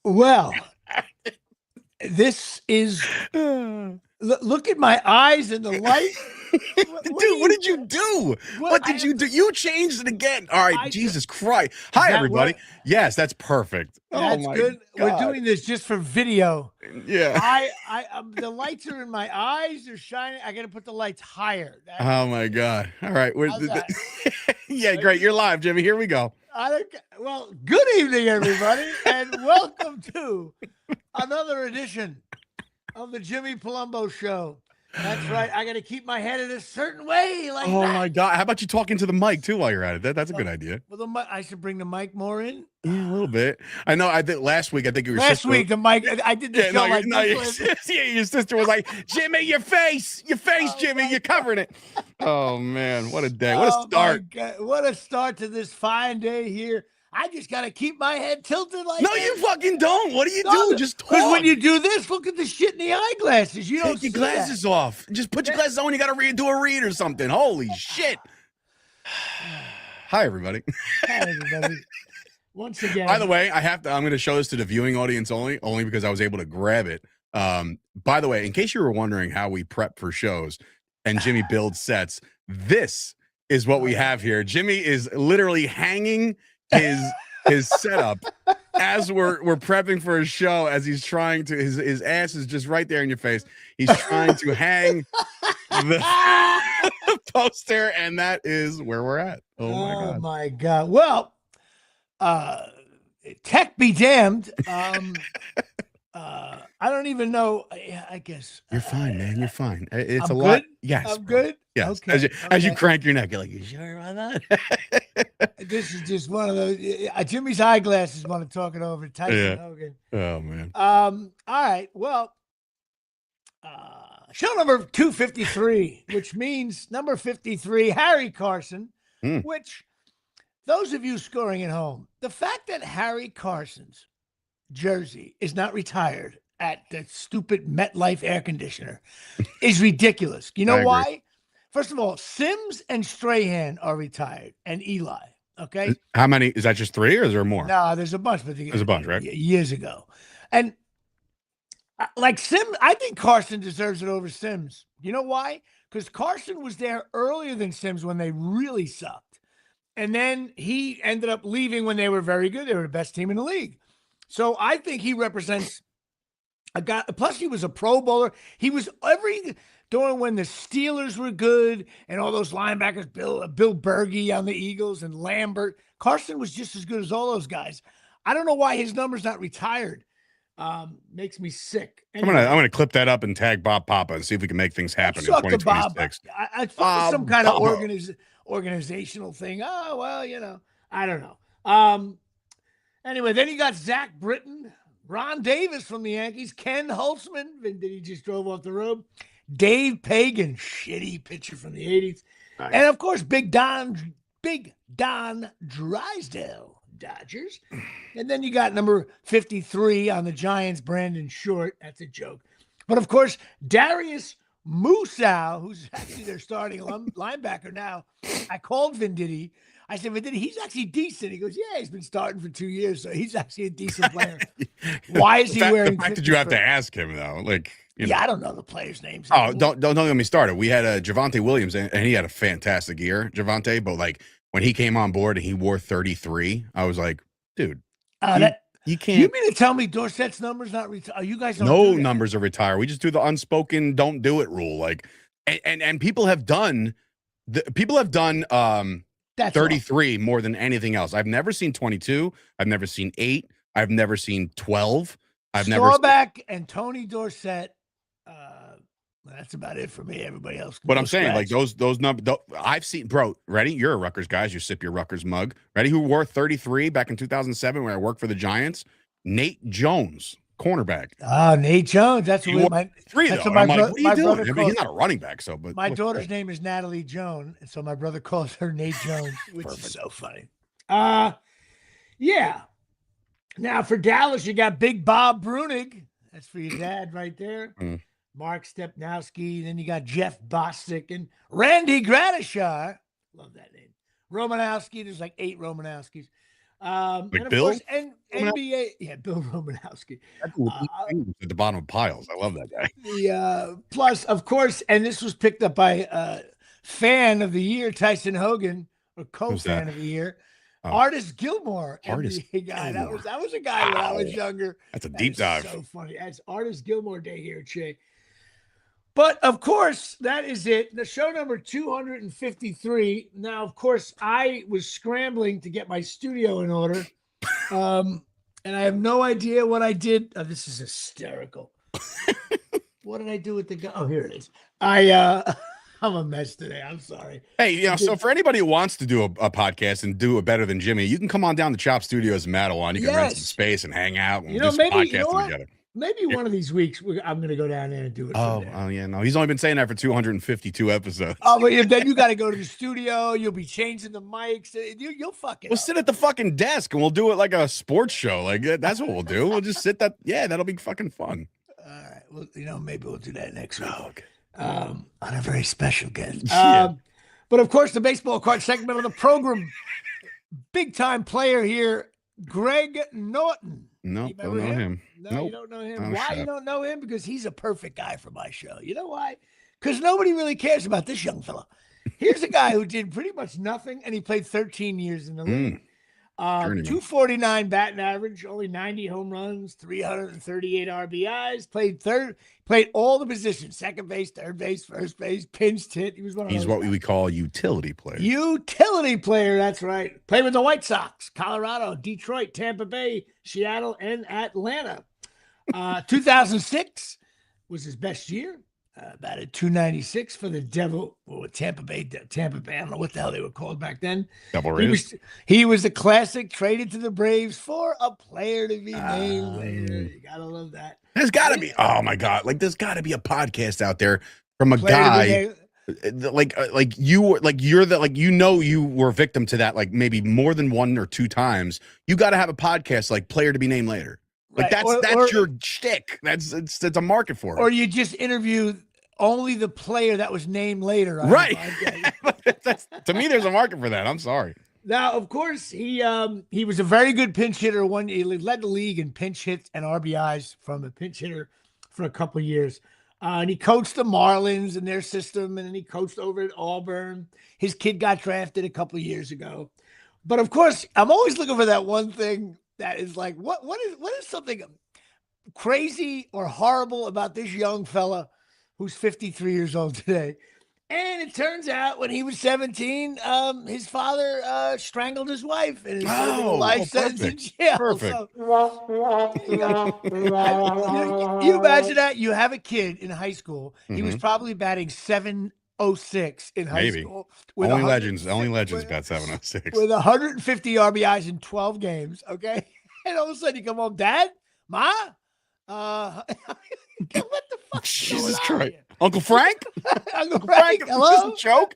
Well, this is look at my eyes and the light. Dude, what did you do? What did you do? You changed it again. All right, Jesus Christ. Hi, everybody. Yes, that's perfect. That's good. God. We're doing this just for video. Yeah. The lights are in my eyes. They're shining. I got to put the lights higher. Oh my God. All right. Yeah, Like, great. You're live, Jimmy. Here we go. Well, good evening, everybody, and welcome to another edition of the Jimmy Palumbo Show. That's right. I got to keep my head in a certain way. Like oh my God. How about you talking to the mic too while you're at it? That's a good idea. Well, I should bring the mic more in. Yeah, a little bit. I know. I think last week. I think your last sister, week the mic. I did the show like this. Your sister was like, "Jimmy, your face, Jimmy, you're covering it." Oh man, what a day! What a start! What a start to this fine day here. I just got to keep my head tilted like no, this. You fucking don't. What do you do? Just talk. Because when you do this, look at the shit in the eyeglasses. You don't take your glasses off. Just put your glasses on when you got to do a read or something. Holy shit! Hi, everybody. Hi, everybody. Once again. By the way, I'm going to show this to the viewing audience only because I was able to grab it. By the way, in case you were wondering how we prep for shows and Jimmy builds sets, this is what we have here. Jimmy is literally hanging his setup as we're prepping for a show, as he's trying to his ass is just right there in your face. He's trying to hang the poster, and that is where we're at. Oh my God. Well, tech be damned. I don't even know. I guess you're fine, man. You're fine. It's I'm a good? lot. Yes, I'm good. Yes. Okay. As you crank your neck, you're like, you sure about that? This is just one of those. Jimmy's eyeglasses want to talk it over. Tyson Hogan. Oh man. All right. Well, show number 253, which means number 53, Harry Carson. Which, those of you scoring at home, the fact that Harry Carson's jersey is not retired at the stupid MetLife air conditioner is ridiculous. You know why? First of all, Sims and Strahan are retired, and Eli. Okay. How many? Is that just 3 or is there more? No, there's a bunch. But there's a bunch, right? Years ago. And like Sims, I think Carson deserves it over Sims. You know why? Because Carson was there earlier than Sims when they really sucked. And then he ended up leaving when they were very good. They were the best team in the league. So I think he represents a guy. Plus, he was a Pro Bowler. He was during when the Steelers were good and all those linebackers, Bill Berge on the Eagles and Lambert. Carson was just as good as all those guys. I don't know why his number's not retired. Makes me sick. Anyway, I'm gonna clip that up and tag Bob Papa and see if we can make things happen in 2026. I thought some kind of organizational thing. Oh well, I don't know. Anyway, then you got Zach Britton, Ron Davis from the Yankees, Ken Holtzman, did he just drove off the road? Dave Pagan, shitty pitcher from the 80s. Nice. And of course, Big Don Drysdale, Dodgers. And then you got number 53 on the Giants, Brandon Short. That's a joke. But of course, Darius Musow, who's actually their starting linebacker now. I called Venditti. I said, Venditti, he's actually decent. He goes, yeah, he's been starting for 2 years, so he's actually a decent player. Why is he wearing? The fact that you have to ask him though, like. I don't know the players' names. Oh, don't get me started. We had Javonte Williams, and he had a fantastic year, Javonte. But like when he came on board and he wore 33, I was like, dude, you can't. You mean to tell me Dorsett's numbers not retired? You guys don't no numbers are retired. We just do the unspoken don't do it rule. Like, and people have done 33 more than anything else. I've never seen 22. I've never seen 8. I've never seen 12. Staubach and Tony Dorsett. That's about it for me. Everybody else. But I'm saying, like those numbers. I've seen, bro. Ready? You're a Rutgers guy. You sip your Rutgers mug. Ready? Who wore 33 back in 2007 when I worked for the Giants? Nate Jones, cornerback. Nate Jones. That's what my 3 though. I'm like, what are you doing? I mean, he's not a running back, so. But my daughter's name is Natalie Jones, and so my brother calls her Nate Jones, which is so funny. Yeah. Now for Dallas, you got Big Bob Brunig. That's for your dad right there. Mark Stepnowski. Then you got Jeff Bostic and Randy Gradishar. Love that name. Romanowski. There's like 8 Romanowskis. Like And of Bill? course, NBA, yeah, Bill Romanowski. That's with Uh, eight fingers at the bottom of piles. I love that guy. the plus, of course, and this was picked up by fan of the year, Tyson Hogan, or Who's that? co-fan of the year, Oh. Artist Gilmore, Artist NBA guy. Gilmore. That was a guy when I was Wow. younger. That's a That deep is dive. So funny. That's Artist Gilmore Day here, Che. But of course, that is it. The show number 253. Now, of course, I was scrambling to get my studio in order. And I have no idea what I did. Oh, this is hysterical. What did I do with the gun? Oh, here it is. I'm a mess today. I'm sorry. Hey, you know, so for anybody who wants to do a podcast and do it better than Jimmy, you can come on down to Chop Studios in Mattawan. You can rent some space and hang out and do some podcasting together. Maybe one of these weeks I'm going to go down there and do it. Oh, yeah, no, he's only been saying that for 252 episodes. Oh, but then you got to go to the studio. You'll be changing the mics. You'll fucking. We'll sit at the fucking desk and we'll do it like a sports show. Like that's what we'll do. We'll just sit that. Yeah, that'll be fucking fun. All right. Well, maybe we'll do that next week. Oh, okay. On a very special guest. Yeah. But of course, the baseball card segment of the program, big time player here, Greg Norton. No, don't know him. No, nope. You don't know him. Oh, Why you don't know him? Because he's a perfect guy for my show. You know why? Because nobody really cares about this young fella. Here's a guy who did pretty much nothing, and he played 13 years in the league. 249 batting average, only 90 home runs, 338 RBIs. Played all the positions: second base, third base, first base, pinch hit. He's what we call a utility player. Utility player, that's right. Played with the White Sox, Colorado, Detroit, Tampa Bay, Seattle, and Atlanta. 2006 was his best year. Batted 296 for the Tampa Bay. I don't know what the hell they were called back then. Double Rays. He was a classic, traded to the Braves for a player to be named later. You gotta love that. There's got to be. Oh my god! Like there's got to be a podcast out there from a guy like you were victim to that like maybe more than one or two times. You got to have a podcast like player to be named later. Like right. that's your shtick. It's a market for it. Or you just interview only the player that was named later. Right. To me, there's a market for that. I'm sorry. Now, of course, he was a very good pinch hitter. He led the league in pinch hits and RBIs from a pinch hitter for a couple of years. And he coached the Marlins in their system, and then he coached over at Auburn. His kid got drafted a couple of years ago. But of course, I'm always looking for that one thing that is like, what is something crazy or horrible about this young fella who's 53 years old today? And it turns out when he was 17, his father strangled his wife and is serving a life sentence in jail. Perfect. So, you imagine that? You have a kid in high school. He was probably batting 706 in high school. Only legends bat 706. With 150 RBIs in 12 games, okay? And all of a sudden you come home, Dad? Ma? What the fuck? Jesus Christ. Uncle Frank? Uncle Frank, hello? Is this a joke?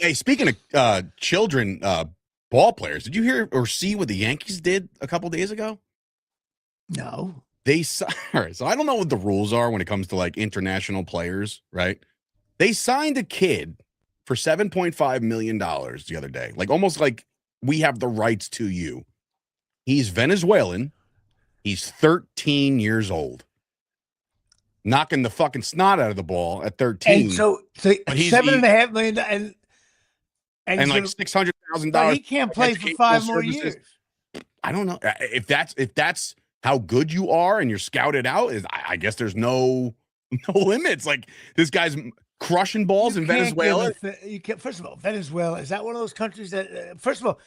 Hey, speaking of children ball players, did you hear or see what the Yankees did a couple days ago? No. All right, so I don't know what the rules are when it comes to like international players, right? They signed a kid for $7.5 million the other day. Like almost like we have the rights to you. He's Venezuelan. He's 13 years old. Knocking the fucking snot out of the ball at 13. And so $7.5 million and like $600,000. He can't play for 5 more years. I don't know if that's how good you are and you're scouted out. I guess there's no limits. Like this guy's crushing balls in Venezuela. You can't. First of all, Venezuela, is that one of those countries that? First of all,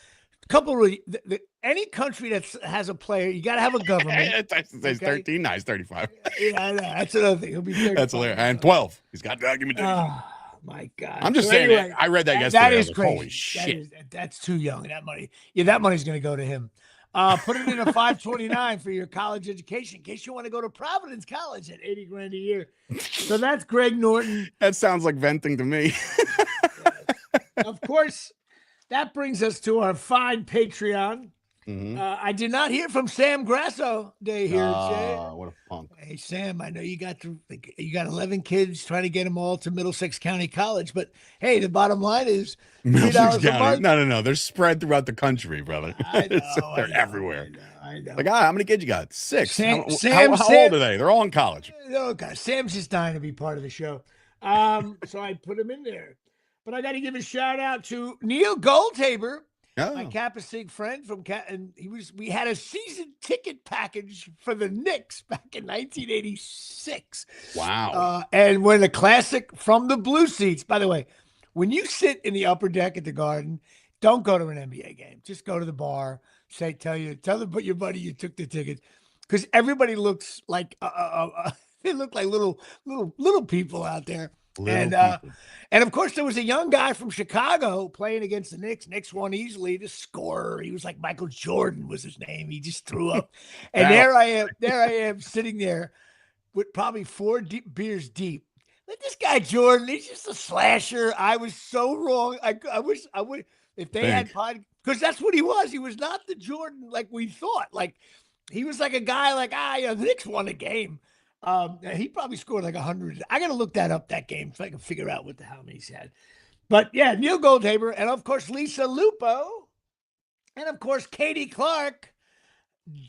any country that has a player, you got to have a government. He's 13. No, he's 35. Yeah, I know. That's another thing. He'll be 35. That's hilarious. And 12. He's got documentation. Oh my God! I'm just saying. Anyway, I read that yesterday. That is crazy. Holy shit! That's too young. That money. Yeah, that money's going to go to him. Put it in a 529 for your college education in case you want to go to Providence College at $80,000 a year. So that's Greg Norton. That sounds like venting to me. Of course, that brings us to our fine Patreon. I did not hear from Sam Grasso Day here. What a punk. Hey, Sam, I know you got 11 kids trying to get them all to Middlesex County College, but hey, the bottom line is Middlesex $3 a County. month. No. They're spread throughout the country, brother. I know. They're everywhere. I know. Like, how many kids you got? 6. How old are they? They're all in college. Oh, God. Sam's just dying to be part of the show. So I put him in there. But I got to give a shout out to Neil Goldhaber, my Kappa Sig friend from and we had a season ticket package for the Knicks back in 1986. Wow. And when the classic from the blue seats, by the way, when you sit in the upper deck at the Garden, don't go to an NBA game. Just go to the bar. Tell your buddy you took the ticket, because everybody looks like they look like little people out there. And of course there was a young guy from Chicago playing against the Knicks. Knicks won easily. The scorer, he was like Michael Jordan was his name. He just threw up. And there I am sitting there with probably 4 beers deep. Let this guy Jordan, he's just a slasher. I was so wrong. I wish I would, if they had because that's what he was. He was not the Jordan like we thought. Like he was like a guy like the Knicks won a game. He probably scored like 100. I got to look that up, that game, if I can figure out how many he had. But yeah, Neil Goldhaber, and of course Lisa Lupo, and of course Katie Clark,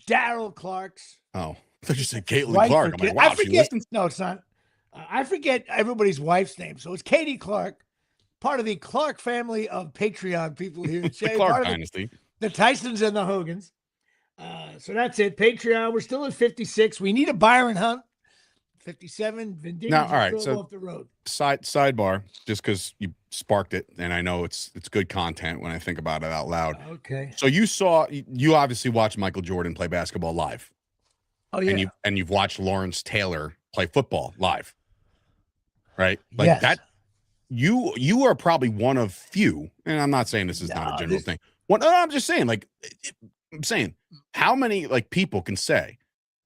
Daryl Clark's. Oh, I thought you said Caitlin Clark. I'm like, wow, she listens. No, it's not. I forget everybody's wife's name. So it's Katie Clark, part of the Clark family of Patreon people here. The Clark dynasty. The Tysons and the Hogans. So that's it. Patreon. We're still at 56. We need a Byron Hunt. 57. Venditti now, all right. So off the road. Sidebar, just because you sparked it, and I know it's good content when I think about it out loud. Okay. So you obviously watched Michael Jordan play basketball live. Oh yeah. And you've watched Lawrence Taylor play football live. Right? Like yes. that. You are probably one of few, and I'm not saying this is not a general thing. I'm just saying, like, I'm saying, how many like people can say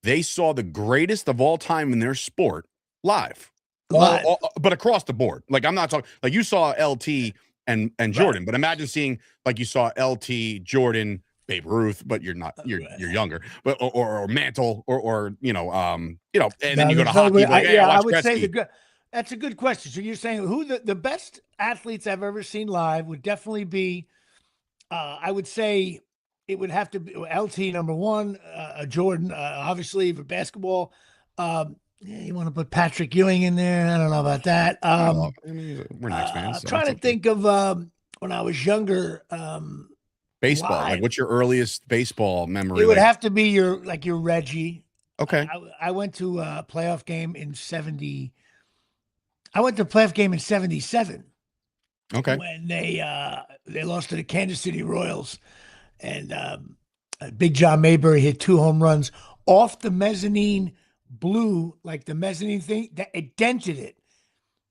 they saw the greatest of all time in their sport live, but across the board? Like, I'm not talking like you saw LT and Jordan, but imagine seeing like you saw LT, Jordan, Babe Ruth, but you're not, you're younger, but or Mantle or and then you go to hockey. Like, I would Gretzky. Say that's a good question. So you're saying who the best athletes I've ever seen live would definitely be, I would say it would have to be LT number one, Jordan, obviously for basketball. You want to put Patrick Ewing in there? I don't know about that. We're Knicks fans. I'm trying to think of when I was younger. Baseball. Live. Like, what's your earliest baseball memory? It would have to be your Reggie. Okay. I went to a playoff game in 70. I went to a playoff game in 77. Okay. When they lost to the Kansas City Royals, and Big John Mayberry hit 2 home runs off the mezzanine blue, like the mezzanine thing, that it dented it.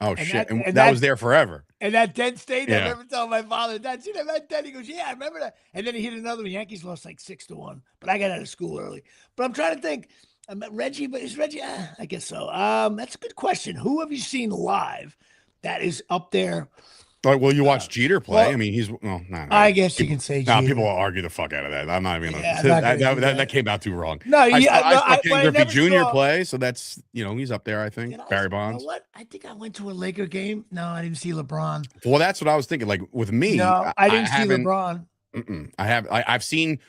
Oh, shit. And that was there forever. And that dent stayed there. I remember telling my father, Dad, see that dent? He goes, yeah, I remember that. And then he hit another one. Yankees lost like 6-1. But I got out of school early. But I'm trying to think. Reggie, but is Reggie? I guess so. That's a good question. Who have you seen live that is up there? All right, well, you watch Jeter play. I mean, he's I guess you can say Jeter. People will argue the fuck out of that. I'm not even that came out too wrong. No, I saw Ken Griffey Jr. play, so that's he's up there. I think Barry Bonds. You know what? I think I went to a Laker game. No, I didn't see LeBron. Well, that's what I was thinking. Like with me, no, I didn't see LeBron. I've seen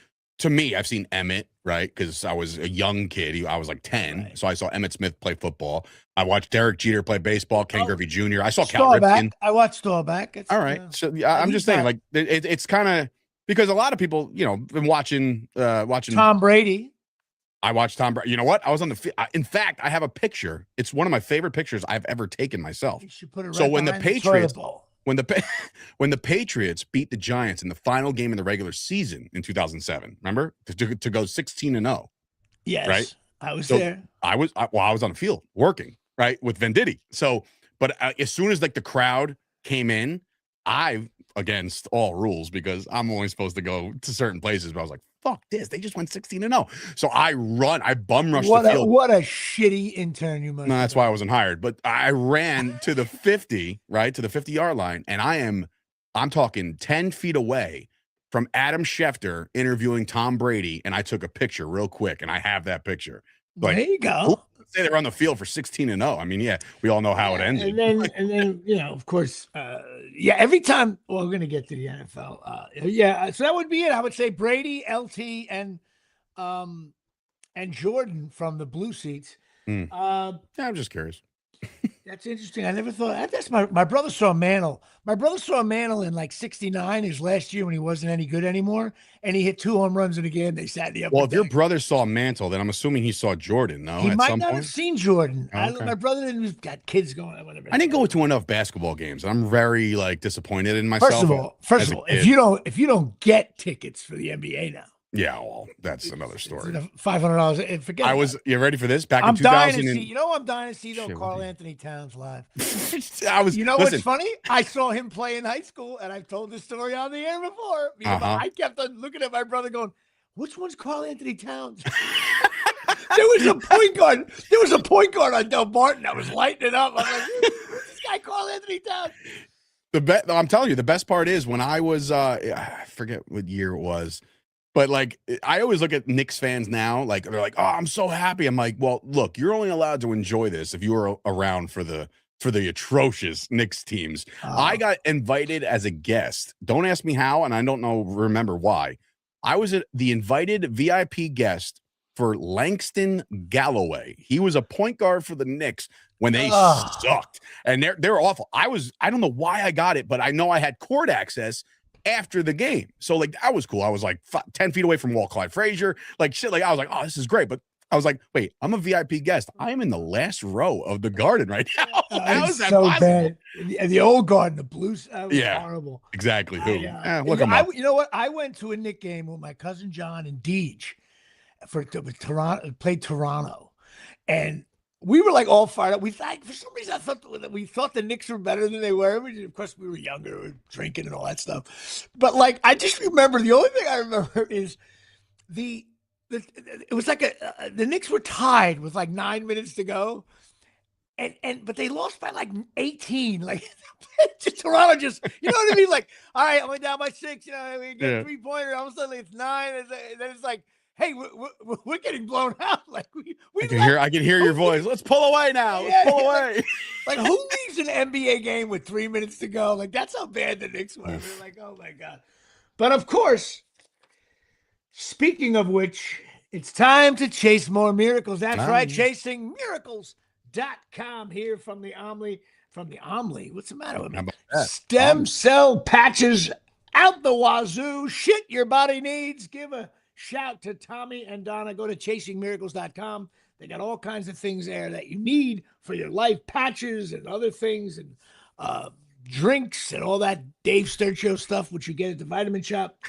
Emmett, right? Because I was a young kid. I was like 10, right. So I saw Emmett Smith play football. I watched Derek Jeter play baseball. Ken Griffey Jr. I saw Cal Ripken. I watched Staubach. All right, so I'm just saying, like it's kind of because a lot of people, been watching Tom Brady. I watched Tom Brady. You know what? I was on the. In fact, I have a picture. It's one of my favorite pictures I've ever taken myself. You should put it right. So when the Patriots. When the Patriots beat the Giants in the final game in the regular season in 2007, remember to go 16-0. Yes, right. I was there. I was on the field working right with Venditti. So, but as soon as like the crowd came in, I against all rules because I'm only supposed to go to certain places. But I was like, fuck this! They just went 16-0. So I bum rushed the field. What a shitty intern you must. No, that's why I wasn't hired. But I ran to the 50, right to the 50-yard line, and I'm talking 10 feet away from Adam Schefter interviewing Tom Brady, and I took a picture real quick, and I have that picture. Like, there you go. Say they were on the field for 16-0. I mean, yeah, we all know how it ended. And then, of course, every time. Well, we're gonna get to the NFL. So that would be it. I would say Brady, LT, and Jordan from the blue seats. I'm just curious. That's interesting. I never thought. That's my brother saw Mantle. My brother saw Mantle in like '69, his last year when he wasn't any good anymore, and he hit 2 home runs in a game. They sat in the upper Well, if your deck. brother saw Mantle, then I'm assuming he saw Jordan. No, He at might some not point? have seen Jordan. Okay. My brother didn't got kids going. Whatever. I didn't go to enough basketball games. I'm very disappointed in myself. First of all, if you don't get tickets for the NBA now, yeah, well, that's another story. $500. Forget. You ready for this? Back I'm in 2000. dying to see. I'm dying to see though. Carl Anthony Towns live. What's funny? I saw him play in high school, and I've told this story on the air before. I kept on looking at my brother, going, "Which one's Carl Anthony Towns?" There was a point guard. There was a point guard on Del Martin that was lighting it up. I'm like, "Who's this guy, Carl Anthony Towns?" I'm telling you, the best part is when I was, I forget what year it was. But like, I always look at Knicks fans now, like they're like, "Oh, I'm so happy." I'm like, "Well, look, you're only allowed to enjoy this if you were around for the atrocious Knicks teams." I got invited as a guest. Don't ask me how, and I don't remember why. I was the invited VIP guest for Langston Galloway. He was a point guard for the Knicks when they sucked, and they're awful. I don't know why I got it, but I know I had court access after the game. So like, that was cool. I was like 10 feet away from Walt Clyde Frazier, like shit. Like I was like, "Oh, this is great." But I was like, wait, I'm a VIP guest. I am in the last row of the Garden right now. How is that so possible? Bad. The old Garden, the Blues, that was horrible. Exactly. Look him up. You know what? I went to a Knick game with my cousin John and Deej with Toronto, played Toronto. And we were like all fired up. For some reason, we thought the Knicks were better than they were. Of course, we were younger, we were drinking and all that stuff. But like, I just remember, the only thing I remember is it was like the Knicks were tied with like 9 minutes to go, but they lost by like 18. Like Toronto just, you know what I mean? Like, all right, I went down by 6. We get a 3-pointer. All of a sudden it's 9, and then it's like, hey, we're getting blown out. Like I can hear your voice. Let's pull away now. Let's pull away. Like who leaves an NBA game with 3 minutes to go? Like that's how bad the Knicks were. We're like, oh my God. But of course, speaking of which, it's time to chase more miracles. That's right, chasingmiracles.com here from the Omni. What's the matter with me? Stem cell patches out the wazoo. Shit your body needs. Give a shout to Tommy and Donna. Go to chasingmiracles.com. They got all kinds of things there that you need for your life, patches and other things, and drinks and all that Dave Sturcio stuff, which you get at the Vitamin Shop.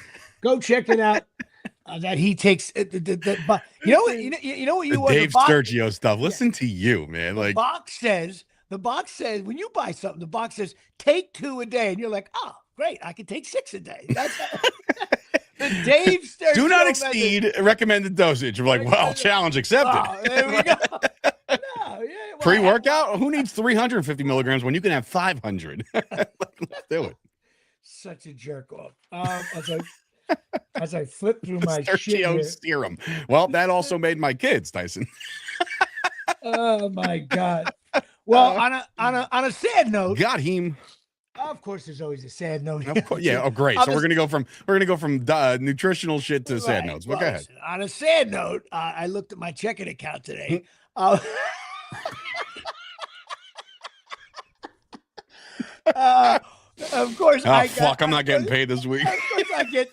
Go check it out. That he takes you know what you want. Dave Sturcio stuff. Listen to you, man. Like the box says when you buy something, the box says take 2 a day, and you're like, oh, great, I can take 6 a day. That's the Dave Sturcio. Do not exceed recommended dosage. We're like, well, challenge accepted. Oh, there we go. Pre-workout? Who needs 350 milligrams when you can have 500? Let's do it. Such a jerk off. As I flip through my shit serum. Well, that also made my kids, Tyson. Oh my God. Well, on a sad note, got him. Of course, there's always a sad note. Of course, yeah. Oh, great. So we're gonna go from nutritional shit to sad notes. But go ahead. On a sad note, I looked at my checking account today. Of course, I'm not getting paid this week. Of course,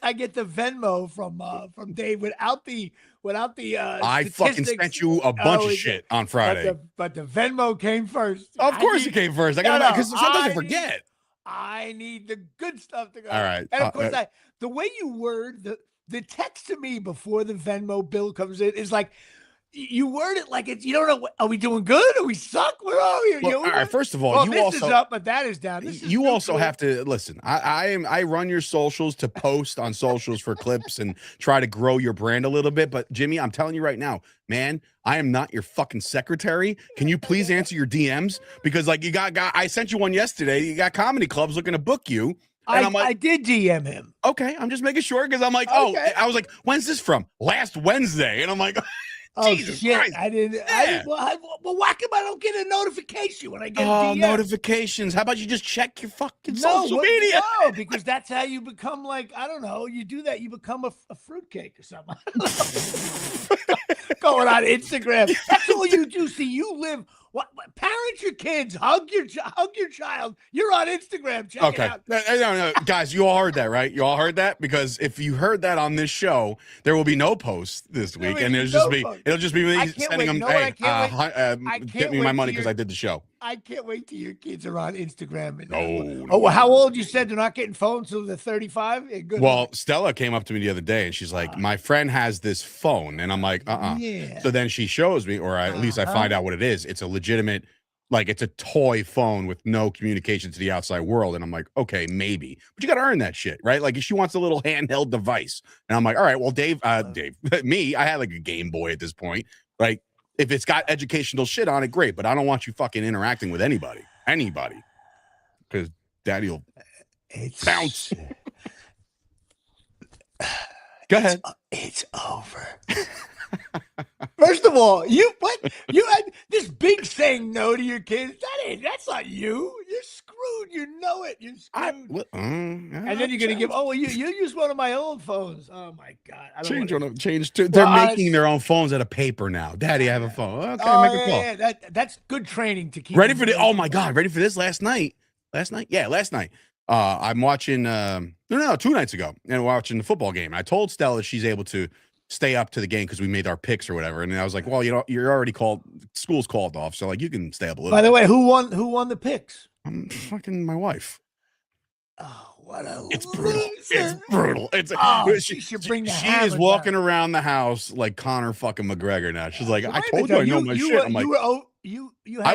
I get the Venmo from Dave without the I fucking sent you a bunch of shit on Friday, but the Venmo came first. Of course, it came first. I got because sometimes I forget. I need the good stuff to go. All right, and of course, the way you word the text to me before the Venmo bill comes in is like. You word it like it's, you don't know. Are we doing good? Are we suck? Where are we? Well, all right. First of all, this is up, but that is down. You also have to listen. I run your socials to post on socials for clips and try to grow your brand a little bit. But Jimmy, I'm telling you right now, man, I am not your fucking secretary. Can you please answer your DMs? Because like I sent you one yesterday. You got comedy clubs looking to book you. And I'm like, I did DM him. okay, I'm just making sure because I'm like, Okay. I was like, when's this from? Last Wednesday. And I'm like, Oh Jesus shit! Christ. I didn't. Yeah. Well, why come I don't get a notification when I get a Oh, DM? notifications. How about you just check your fucking social No, media? no, because that's how you become like, I don't know. You do that, you become a fruitcake or something. Going on Instagram. That's all you do. See, you live. What parent your kids, hug your child. You're on Instagram. Check it out. No, guys, you all heard that, right? You all heard that because if you heard that on this show, there will be no posts this week, and it'll just be me sending them. Hey, get me my money because I did the show. I can't wait till your kids are on Instagram. And, no. How old? You said they're not getting phones till they're 35. Yeah, good. Well, Stella came up to me the other day and she's like, "My friend has this phone," and I'm like, Yeah. So then she shows me, or at least I find out what it is. It's a legitimate, like it's a toy phone with no communication to the outside world, and I'm like, okay, maybe, but you got to earn that shit, right? Like if she wants a little handheld device, and I'm like, all right, well, Dave, me, I had like a Game Boy at this point, like. If it's got educational shit on it, great. But I don't want you fucking interacting with anybody, because Daddy will bounce. Go ahead. It's over. First of all, you had this big saying no to your kids. That's not you. You're screwed. You know it. You're screwed. And then you're gonna give. Oh, well, you use one of my old phones. Oh my God. They're making their own phones out of paper now. Daddy, I have a phone. Okay, make a call. Yeah, that's good training to keep. Ready for this? Oh my God, ready for this? Last night. Yeah, last night. I'm watching. 2 nights ago, and watching the football game. I told Stella she's able to stay up to the game because we made our picks or whatever. And I was like, well, you're already called. School's called off, so like you can stay up a little. By the way, who won the picks? Fucking my wife. Oh, what a It's brutal. It's brutal. She should bring the She hammer is walking down. around the house like Conor fucking McGregor now. She's like, I told you I know my shit. I'm like, I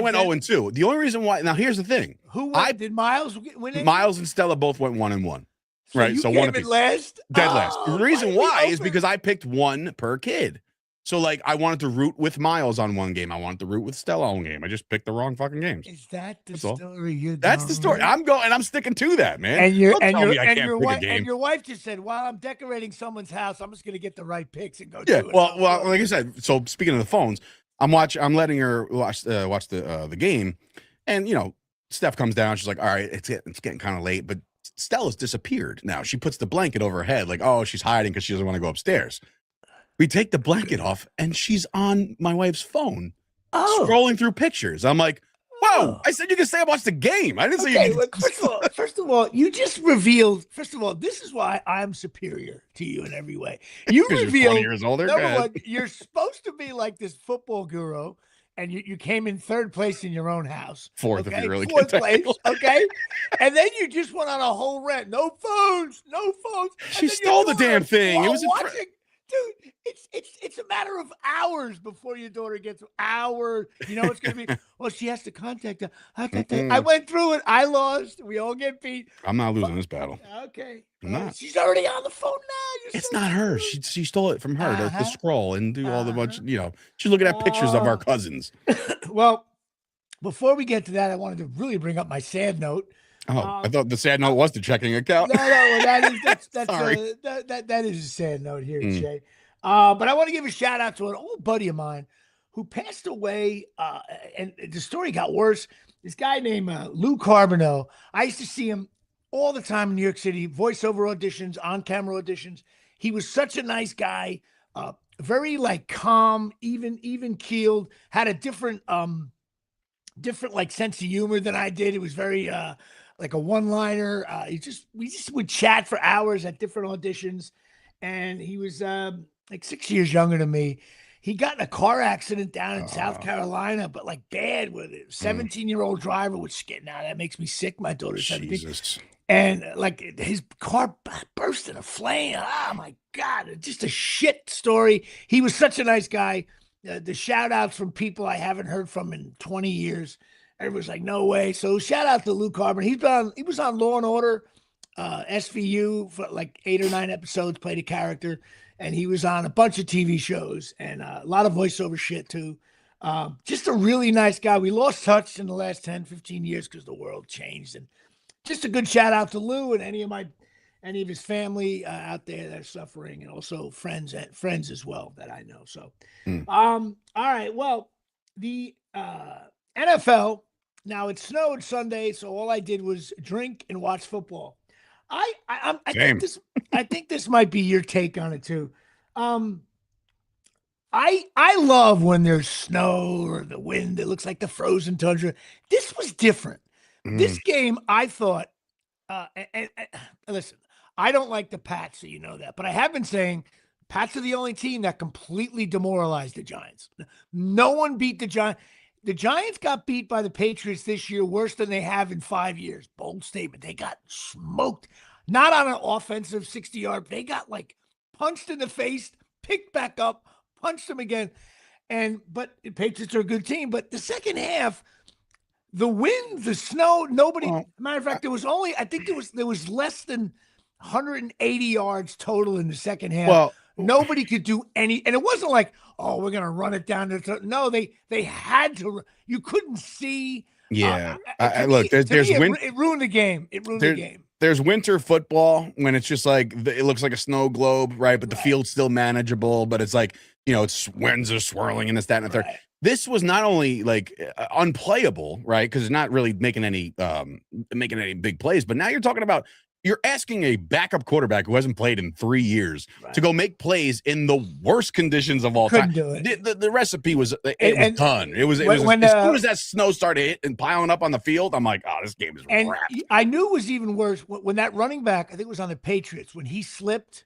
went 0-2. The only reason why, now here's the thing. Who won? Did Miles win? Miles and Stella both went 1-1. So right. You So came one in apiece. last. Dead last. The reason why is because I picked one per kid. So like I wanted to root with Miles on one game. I wanted to root with Stella on one game. I just picked the wrong fucking games. Is that the story? That's the story. I'm sticking to that, man. And your wife just said, "While I'm decorating someone's house, I'm just going to get the right picks and go do it." Well, like I said. So speaking of the phones, I'm letting her watch the game, and Steph comes down. She's like, "All right, it's getting kind of late," but Stella's disappeared now. She puts the blanket over her head, like, oh, she's hiding because she doesn't want to go upstairs. We take the blanket off, and she's on my wife's phone, scrolling through pictures. I'm like, whoa! I said you can stay and watch the game. I didn't say you. First of all, you just revealed. First of all, this is why I'm superior to you in every way. You revealed. You're 20 years older. Number one, you're supposed to be like this football guru. And you came in third place in your own house. Fourth, if you really fourth place, okay? And then you just went on a whole rant. No phones. She stole the damn thing. It was watching. Dude, it's a matter of hours before your daughter gets hours. It's going to be, well, she has to contact her. I went through it. I lost. We all get beat. I'm not losing this battle. Okay. I'm not. She's already on the phone now. It's not her. She stole it from her to scroll and do all the bunch. She's looking at pictures of our cousins. Well, before we get to that, I wanted to really bring up my sad note. Oh, I thought the sad note was the checking account. No, that is a sad note here, Shay. But I want to give a shout out to an old buddy of mine who passed away, and the story got worse. This guy named Lou Carbonell. I used to see him all the time in New York City, voiceover auditions, on-camera auditions. He was such a nice guy, very like calm, even keeled, had a different like sense of humor than I did. It was very like a one-liner. We just would chat for hours at different auditions, and he was like 6 years younger than me. He got in a car accident down in South Carolina, but like bad with it. 17-year-old driver was getting out. That makes me sick. My daughter's 17. And like his car burst into flame. Oh my God. Just a shit story. He was such a nice guy. The shout outs from people I haven't heard from in 20 years. Everyone's like, no way. So shout out to Lou Carbon. He was on Law and Order, SVU for like 8 or 9 episodes, played a character. And he was on a bunch of TV shows and a lot of voiceover shit too. Just a really nice guy. We lost touch in the last 10, 15 years because the world changed. And just a good shout out to Lou and any of his family out there that are suffering, and also friends as well that I know. So, Mm. all right. Well, the NFL. Now it snowed Sunday, so all I did was drink and watch football. Same. I think this might be your take on it too. I love when there's snow or the wind. It looks like the frozen tundra. This was different. This game, I thought. And listen, I don't like the Pats, so you know that. But I have been saying Pats are the only team that completely demoralized the Giants. No one beat the Giants. The Giants got beat by the Patriots this year worse than they have in 5 years. Bold statement. They got smoked. Not on an offensive 60-yard. They got like punched in the face, picked back up, punched them again. But the Patriots are a good team. But the second half, the wind, the snow, nobody. Matter of fact, I think there was less than 180 yards total in the second half. Well, nobody could do any, and it wasn't like, oh, we're gonna run it down. No, they had to. You couldn't see. Yeah, look, there's wind. It ruined the game. It ruined the game. There's winter football when it's just like it looks like a snow globe, right? But the field's still manageable. But it's like, it's winds are swirling and this, that, and the third. This was not only like unplayable, right? Because it's not really making any big plays. But now you're asking a backup quarterback who hasn't played in 3 years to go make plays in the worst conditions of all time. Do it. The recipe was done. It was as soon as that snow started hitting, piling up on the field, I'm like, oh, this game is wrapped. I knew it was even worse when that running back, I think it was on the Patriots, when he slipped.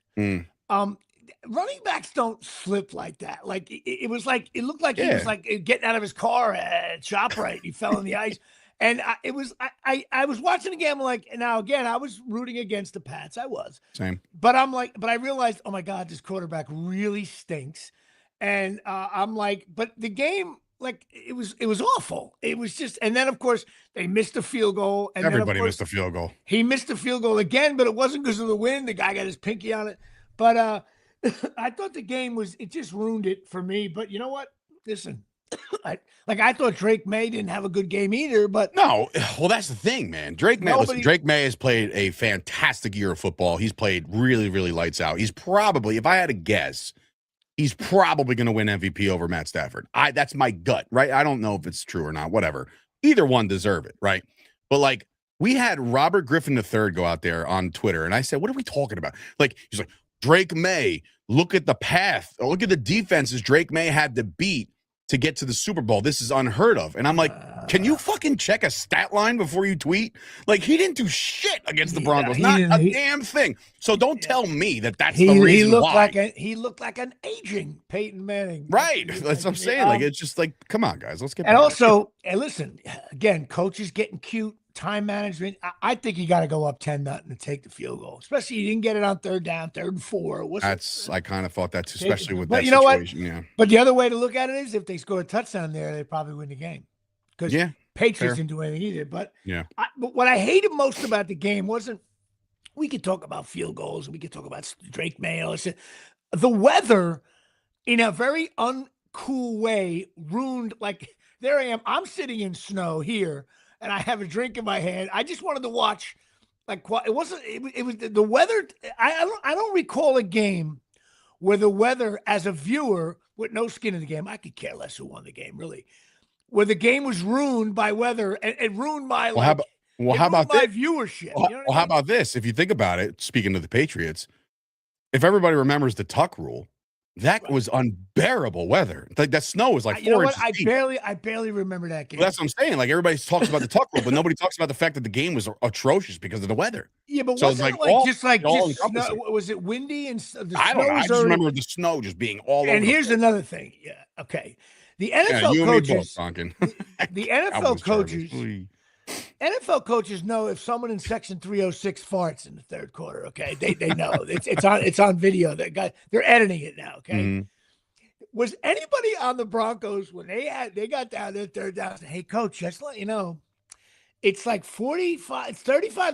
Running backs don't slip like that. Like it was like it looked like he was like getting out of his car at ShopRite. He fell on the ice. And I was watching the game like, now again, I was rooting against the Pats. I was. Same. But I realized, oh my God, this quarterback really stinks. And I'm like, but the game, like it was awful. It was just, and then of course they missed a field goal. And everybody missed a field goal. He missed the field goal again, but it wasn't because of the wind. The guy got his pinky on it. But I thought the game it just ruined it for me. But you know what? Listen. I thought Drake Maye didn't have a good game either, but no. Well, that's the thing, man. Drake Maye has played a fantastic year of football. He's played really, really lights out. He's probably, if I had to guess, he's probably going to win MVP over Matt Stafford. That's my gut, right? I don't know if it's true or not. Whatever. Either one deserve it, right? But like, we had Robert Griffin III go out there on Twitter, and I said, "What are we talking about?" Like, he's like, Drake Maye. Look at the path. Look at the defenses Drake Maye had to beat to get to the Super Bowl. This is unheard of. And I'm like, can you fucking check a stat line before you tweet? Like, he didn't do shit against the Broncos. Not a damn thing. So don't tell me that's the reason why. He looked like an aging Peyton Manning. Right. That's what I'm saying. Like, it's just like, come on, guys. Let's get back. And also, and listen, again, coaches getting cute. Time management. I think you got to go up 10-0 to take the field goal, especially you didn't get it on third down, 3rd and 4. I kind of thought that too, especially with that you know situation. What? Yeah. But the other way to look at it is if they score a touchdown there, they probably win the game. Because Patriots didn't do anything either. But but what I hated most about the game wasn't. We could talk about field goals and we could talk about Drake Maye. The weather, in a very uncool way, ruined. Like there I am. I'm sitting in snow here. And I have a drink in my hand. I just wanted to watch, like it wasn't. It was the weather. I don't recall a game where the weather, as a viewer with no skin in the game, I could care less who won the game, really. Where the game was ruined by weather and it ruined my how about my viewership? How about this? If you think about it, speaking of the Patriots, if everybody remembers the Tuck rule. That was unbearable weather. Like that snow was like 4 inches deep. I barely remember that game. Well, that's what I'm saying. Like everybody talks about the Tuck rule, but nobody talks about the fact that the game was atrocious because of the weather. Yeah, but so wasn't was it windy and I don't know. I just remember the snow just being all over. And here's another thing. Yeah, okay. The NFL coaches. The NFL coaches. NFL coaches know if someone in Section 306 farts in the third quarter. Okay, they know it's on video. They're editing it now. Okay, was anybody on the Broncos when they got down there third down? Said, hey, coach, just to let you know, it's like 35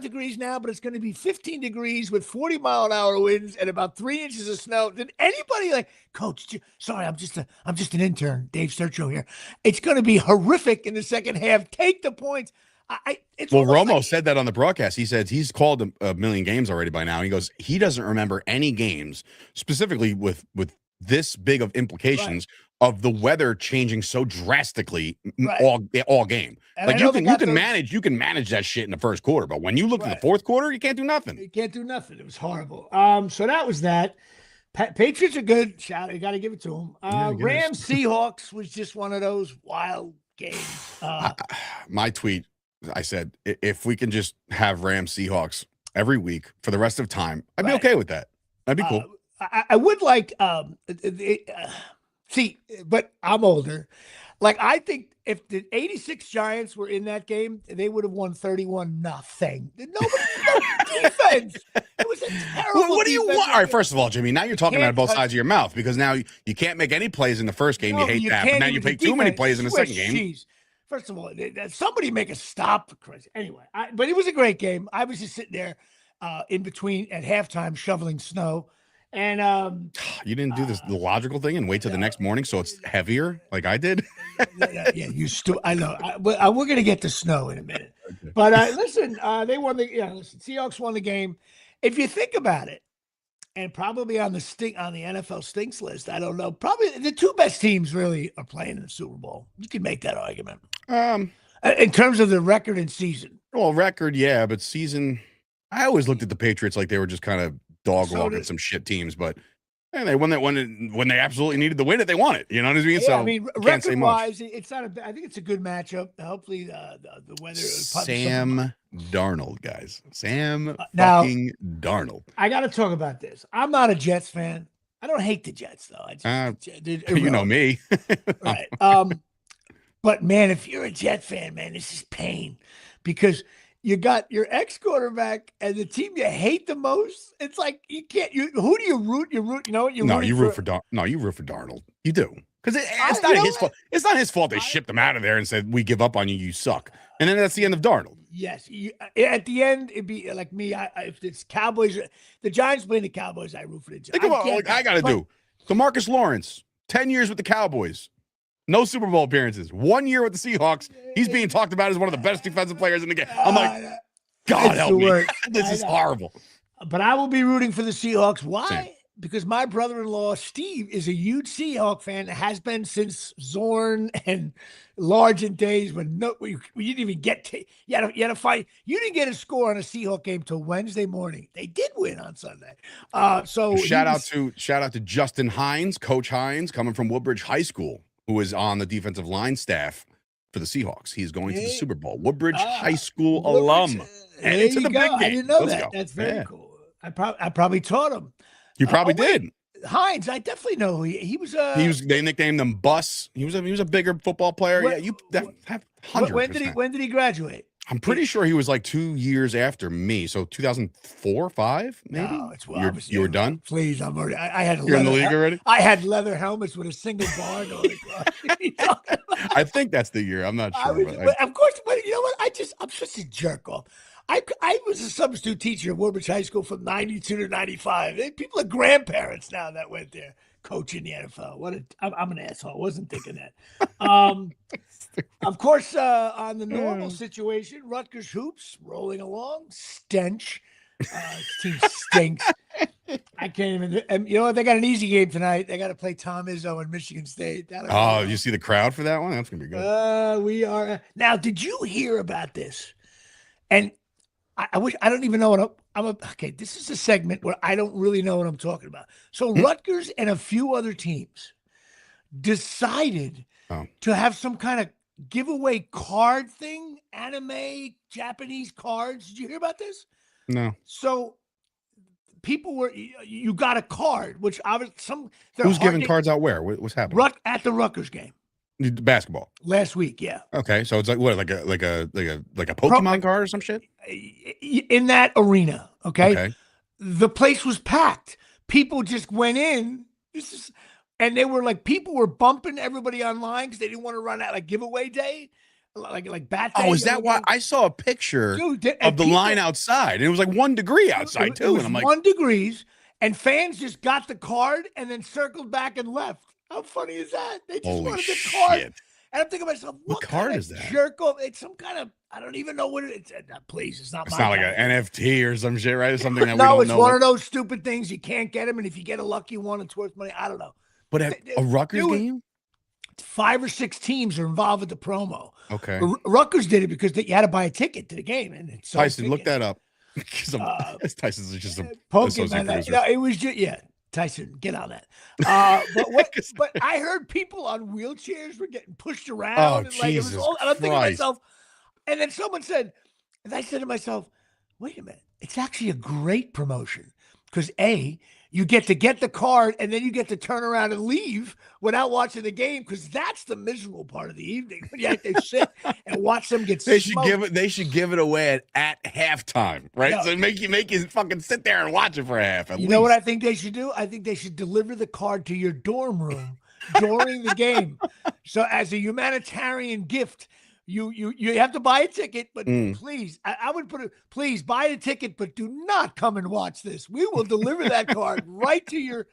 degrees now, but it's going to be 15 degrees with 40-mile-an-hour winds and about 3 inches of snow. Did anybody like, coach? Sorry, I'm just an intern, Dave Sergio here. It's going to be horrific in the second half. Take the points. It's Well, almost Romo like, said that on the broadcast. He said he's called a million games already by now. He goes, he doesn't remember any games specifically with this big of right, implications of the weather changing so drastically right. all game. And I Like know they got those. you can manage that shit in the first quarter, but when you look to the Right, fourth quarter, you can't do nothing. you can't do nothing. It was horrible. So that was that. Patriots are good. Shout, you got to give it to them. Yeah, I guess. Rams Seahawks was just one of those wild games. My tweet, I said, if we can just have Rams Seahawks every week for the rest of time, I'd be Right. okay with that. That'd be cool. I would like see, but I'm older. Like I think if the '86 Giants were in that game, they would have won 31-0. No defense. It was a terrible. What do you want? All right, first of all, Jimmy, now you're talking out of both touch- sides of your mouth because now you can't make any plays in the first game. No, you hate that, but can't now even- you the make too many defense, plays in the Swiss second game. cheese. First of all, somebody make a stop for Christ. Anyway, but it was a great game. I was just sitting there in between at halftime shoveling snow. And You didn't do the logical thing and wait till the next morning so it's heavier like I did. yeah, you still. I know. We're going to get to snow in a minute. Okay. But listen, they won the. Listen, Seahawks won the game. If you think about it, and probably on the NFL stinks list, I don't know. Probably the two best teams really are playing in the Super Bowl. You can make that argument in terms of the record and season. Well, record, yeah, but season. I always looked at the Patriots like they were just kind of dog walking some shit teams, but they won that one when they absolutely needed to win it. They won it. You know what I mean? Yeah, So I mean, record-wise, it's not a. I think it's a good matchup. Hopefully, the weather. Sam Darnold, guys. Sam fucking Darnold. I got to talk about this. I'm not a Jets fan. I don't hate the Jets though. You know me, right? But man, if you're a Jet fan, man, this is pain because you got your ex-quarterback and the team you hate the most. It's like you can't. Who do you root? You root. You know what? You root for Darnold. You do because it's not his fault. It's not his fault. They shipped him out of there and said, "We give up on you. You suck." And then that's the end of Darnold. Yes. At the end, it'd be like me. If it's Cowboys, the Giants playing the Cowboys, I root for the Giants. Think about what I got to do. DeMarcus Lawrence, 10 years with the Cowboys. No Super Bowl appearances. 1 year with the Seahawks. He's being talked about as one of the best defensive players in the game. I'm like, God help me. This is horrible. But I will be rooting for the Seahawks. Why? Same. Because my brother-in-law, Steve, is a huge Seahawk fan. Has been since Zorn and Largent days when we didn't even get to. You had to fight. You didn't get a score on a Seahawk game till Wednesday morning. They did win on Sunday. So shout out to Justin Hines, Coach Hines, coming from Woodbridge High School, who is on the defensive line staff for the Seahawks. He's going to the Super Bowl. Woodbridge High School alum. There you go. I didn't know that. That's very cool. I probably taught him. You probably did. Hines, I definitely know who he was. They nicknamed him Bus. He was a bigger football player. You have 100%. When did he graduate? I'm pretty sure he was like 2 years after me. So 2004, 5, maybe. No, it's you were done. Please, I'm already. I had. You're in the league already. I had leather helmets with a single bar going across. I think that's the year. I'm not sure. But of course, but you know what? I'm such a jerk off. I was a substitute teacher at Woodbridge High School from 92 to 95. People are grandparents now that went there coaching the NFL. I'm an asshole. I wasn't thinking that. Of course, on the normal situation, Rutgers hoops rolling along. Stench. This team stinks. I can't even. And you know what? They got an easy game tonight. They got to play Tom Izzo and Michigan State. You see the crowd for that one? That's gonna be good. We are now. Did you hear about this? And I wish I don't even know what okay. This is a segment where I don't really know what I'm talking about. So Rutgers and a few other teams decided to have some kind of giveaway card thing, anime, Japanese cards. Did you hear about this? No. So people you got a card, which obviously who's giving cards out where? What's happening? At the Rutgers game. Basketball last week, yeah. Okay, so it's like what, like a Pokemon card or some shit in that arena. Okay, the place was packed. People just went in. And they were like, people were bumping everybody online because they didn't want to run out like giveaway day, like bat day. Oh, is that why I saw a picture of the line outside? And it was like 1 degree outside too. And I'm like, 1 degree, and fans just got the card and then circled back and left. How funny is that? They just wanted the card. And I'm thinking to myself, what card is that? Jerk off. It's some kind of, I don't even know what it is. Please, it's not It's my not like an NFT or some shit, right? It's something that we No, don't it's know. one of those stupid things. You can't get them. And if you get a lucky one, it's worth money. I don't know. But at a Rutgers game? 5 or 6 teams are involved with the promo. Okay. Rutgers did it because you had to buy a ticket to the game. And it's so Tyson, look that up. Tyson's just a associate producer. No, it was just, Tyson, get on that. But I heard people on wheelchairs were getting pushed around. Oh, and Jesus it was all, and I'm thinking to Christ. myself, and then someone said, and I said to myself, wait a minute, it's actually a great promotion because you get to get the card and then you get to turn around and leave without watching the game because that's the miserable part of the evening when you have to sit and watch them get smoked. They should give it away at halftime, right? No. So make you fucking sit there and watch it for a half. You know what I think they should do? I think they should deliver the card to your dorm room during the game. So as a humanitarian gift, you have to buy a ticket, but please, I would put it, please buy a ticket, but do not come and watch this. We will deliver that card right to your,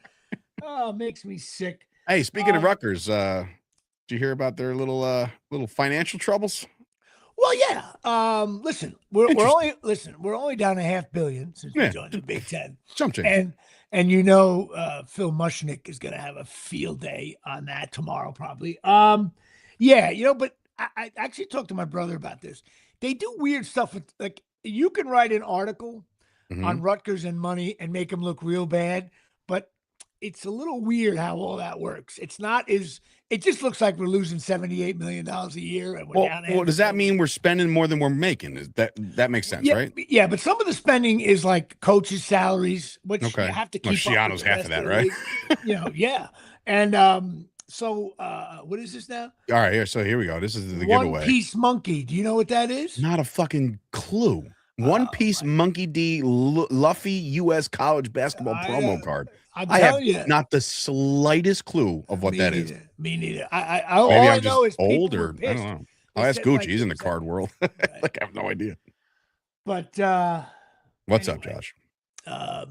makes me sick. Hey, speaking of Rutgers, did you hear about their little financial troubles? Well, yeah. Listen, we're only down $500 million since we joined the Big Ten. Jump change. And Phil Mushnick is going to have a field day on that tomorrow, probably. But I actually talked to my brother about this. They do weird stuff with, like, you can write an article on Rutgers and money and make them look real bad, but it's a little weird how all that works. It just looks like we're losing $78 million a year. And we're down. Well, does that mean we're spending more than we're making? That makes sense, right? Yeah, but some of the spending is like coaches' salaries, which you have to keep. Schiano's half of that, right? Yeah. And so what is this now? All right, so here we go. This is the One giveaway. Piece Monkey. Do you know what that is? Not a fucking clue. One Piece Monkey D Luffy U.S. college basketball promo card. I have not the slightest clue of what that is. Me neither. Maybe I'm just old, or I don't know. I'll ask Gucci. He's in the card world. Like, I have no idea. But what's up, Josh? What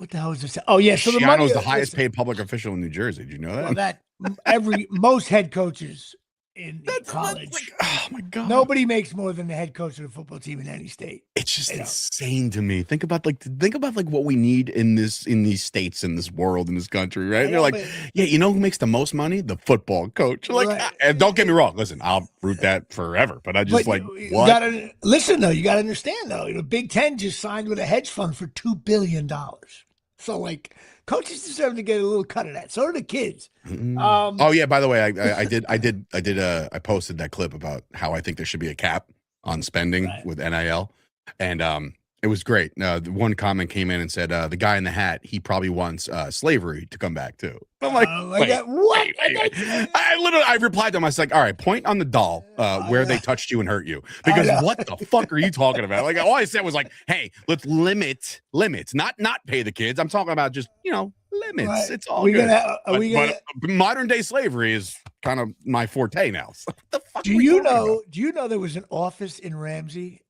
the hell is this? Oh yeah, so Schiano's the highest paid public official in New Jersey. Did you know that? Well, most head coaches in college. Oh my God! Nobody makes more than the head coach of the football team in any state. It's just insane to me. Think about what we need in these states, in this world, in this country, right? And they're like, you know who makes the most money? The football coach. Like, and don't get me wrong. Listen, I'll root that forever, but I just what? You gotta listen though. You got to understand though. The Big Ten just signed with a hedge fund for $2 billion. So like, coaches deserve to get a little cut of that. So do the kids. Oh yeah. By the way, I posted that clip about how I think there should be a cap on spending with NIL, and it was great. One comment came in and said the guy in the hat, he probably wants slavery to come back too. I'm like, what? I replied to him. I was like, all right, point on the doll where they touched you and hurt you, because what the fuck are you talking about? Like, all I said was like, hey, let's limits, not pay the kids. I'm talking about just limits. Right. It's all good. But modern day slavery is kind of my forte now. So what the fuck do you know there was an office in Ramsey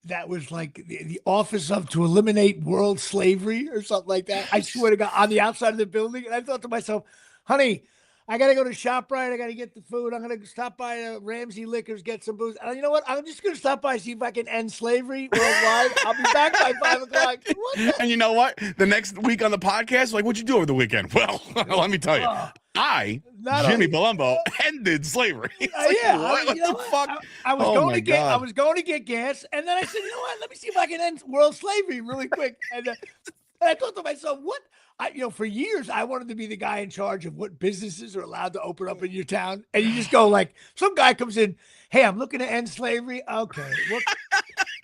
that was like the office to eliminate world slavery or something like that? I swear to God, on the outside of the building. And I thought to myself, honey, I got to go to ShopRite. I got to get the food. I'm going to stop by Ramsey Liquors, get some booze. And you know what? I'm just going to stop by, see if I can end slavery worldwide. I'll be back by 5 o'clock. And you know what? The next week on the podcast, like, what'd you do over the weekend? Well, let me tell you. Jimmy Palumbo, ended slavery. What the fuck? I was going to get gas, and then I said, you know what? Let me see if I can end world slavery really quick. And I thought to myself, what? For years, I wanted to be the guy in charge of what businesses are allowed to open up in your town. And you just go like, some guy comes in, hey, I'm looking to end slavery. Okay.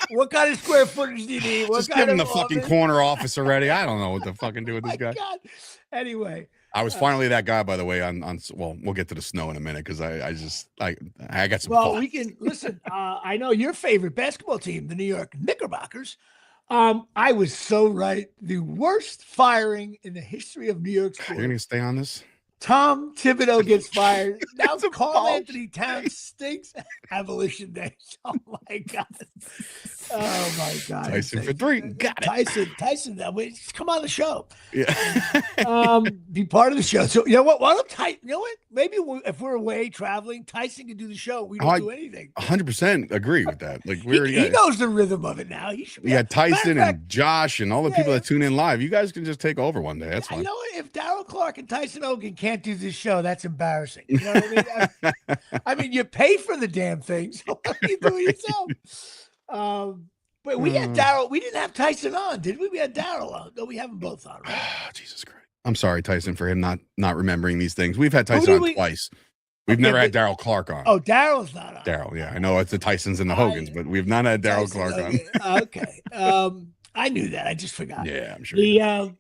What kind of square footage do you need? Just give him the fucking corner office already. I don't know what to fucking do with this guy. God. Anyway. I was finally that guy, by the way, well, we'll get to the snow in a minute, because I got some thoughts. We can listen. I know your favorite basketball team, the New York Knickerbockers. I was so right. The worst firing in the history of New York sports. You're going to stay on this? Tom Thibodeau gets fired. Now It's a Carl false Anthony Towns shame. stinks. Now It's a Carl false Anthony Towns stinks. Abolition Day. Oh my God. Oh my God. Tyson for 3. Got it. Tyson, come on the show. Yeah. Be part of the show. So you know what? Why don't Tyson? You know what? Maybe if we're away traveling, Tyson can do the show. We don't do anything. 100% agree with that. Like he knows the rhythm of it now. He should. We got Tyson and Josh and all the people that tune in live. You guys can just take over one day. That's fine. You know what? If Darryl Clark and Tyson Hogan can't do this show, that's embarrassing. You know what I mean? I mean, you pay for the damn thing, so why don't you do it yourself? But we had Darryl. We didn't have Tyson on, did we? We had Darryl on. No, we have them both on, right? Jesus Christ. I'm sorry, Tyson, for him not remembering these things. We've had Tyson on twice. We've never had Darryl Clark on. Oh, Daryl's not on. Daryl, yeah. I know it's the Tysons and the Hogans, but we've not had Darryl Clark on. Okay. I knew that. I just forgot. Yeah, I'm sure.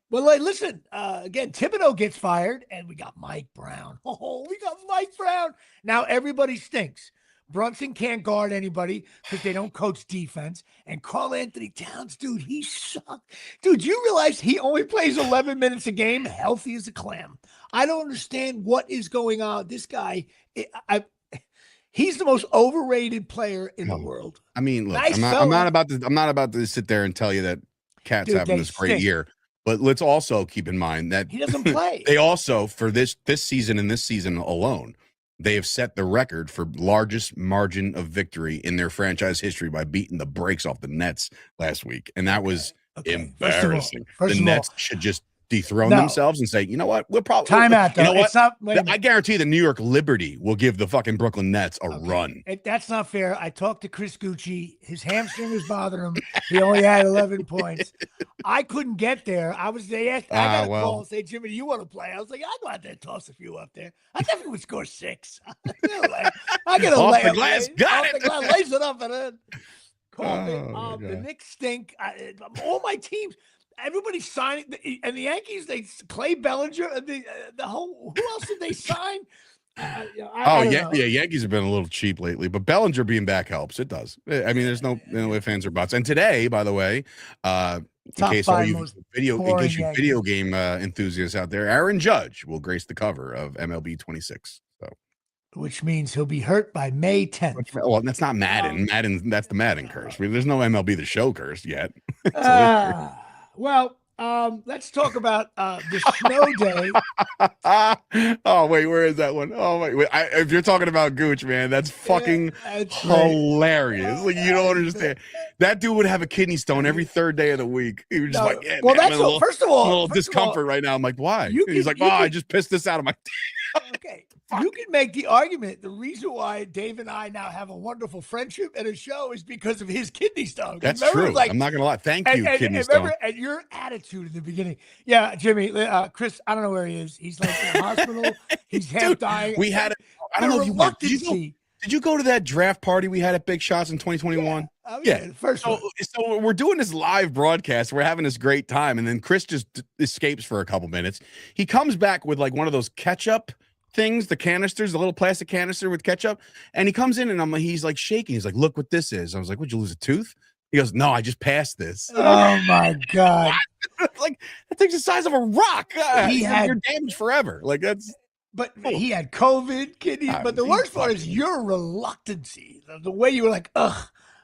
Well, listen, again, Thibodeau gets fired, and we got Mike Brown. Oh, we got Mike Brown. Now everybody stinks. Brunson can't guard anybody because they don't coach defense. And Carl Anthony Towns, dude, he sucked. Dude, you realize he only plays 11 minutes a game, healthy as a clam. I don't understand what is going on. This guy, he's the most overrated player in the world. I mean, look, I'm not about to sit there and tell you that Cat's having this great year. But let's also keep in mind that he doesn't play. They also, for this season and this season alone, they have set the record for largest margin of victory in their franchise history by beating the brakes off the Nets last week. And that was embarrassing. The Nets should just dethrone themselves and say, you know what? We'll probably time out. Though. You know what? I guarantee the New York Liberty will give the fucking Brooklyn Nets a run. That's not fair. I talked to Chris Gucci. His hamstring was bothering him. He only had 11 points. I couldn't get there. I got a call and say, Jimmy, do you want to play? I was like, I'd go out there and toss a few up there. I definitely would score 6. I got to lay the glass. Got it. Lays it up and then call me. The Knicks stink. All my teams. Everybody's signing, and the Yankees. Clay Bellinger. The whole. Who else did they sign? Yankees have been a little cheap lately, but Bellinger being back helps. It does. I mean, there's no ifs, ands, or buts. And today, by the way, in case you video game enthusiasts out there, Aaron Judge will grace the cover of MLB 26. So, which means he'll be hurt by May 10th. Well, that's not Madden. That's the Madden curse. I mean, there's no MLB The Show curse yet. Well, let's talk about the snow day. Oh, wait, where is that one? Oh, wait. If you're talking about Gooch, man, that's fucking hilarious. Like, you don't understand. That dude would have a kidney stone every third day of the week. He was just like, yeah, well, man, that's first of all, a little discomfort right now. I'm like, why? He's like, I just pissed this out of my. Okay. You can make the argument. The reason why Dave and I now have a wonderful friendship at a show is because of his kidney stone. That's true. I'm not going to lie. Thank you, kidney stone. And your attitude in the beginning. Yeah, Jimmy, Chris, I don't know where he is. He's like in the hospital. He's half dying. We had I don't know if you went. Did you go to that draft party we had at Big Shots in 2021? Yeah. First one. So we're doing this live broadcast. We're having this great time. And then Chris just escapes for a couple minutes. He comes back with like one of those ketchup things, the canisters, the little plastic canister with ketchup. And he comes in and he's like shaking. He's like, look what this is. I was like, would you lose a tooth? He goes, no, I just passed this. Oh my God. Like that thing's the size of a rock. You're damaged forever. Like that's. But he had COVID, kidneys. But the worst part is your reluctancy. The way you were like,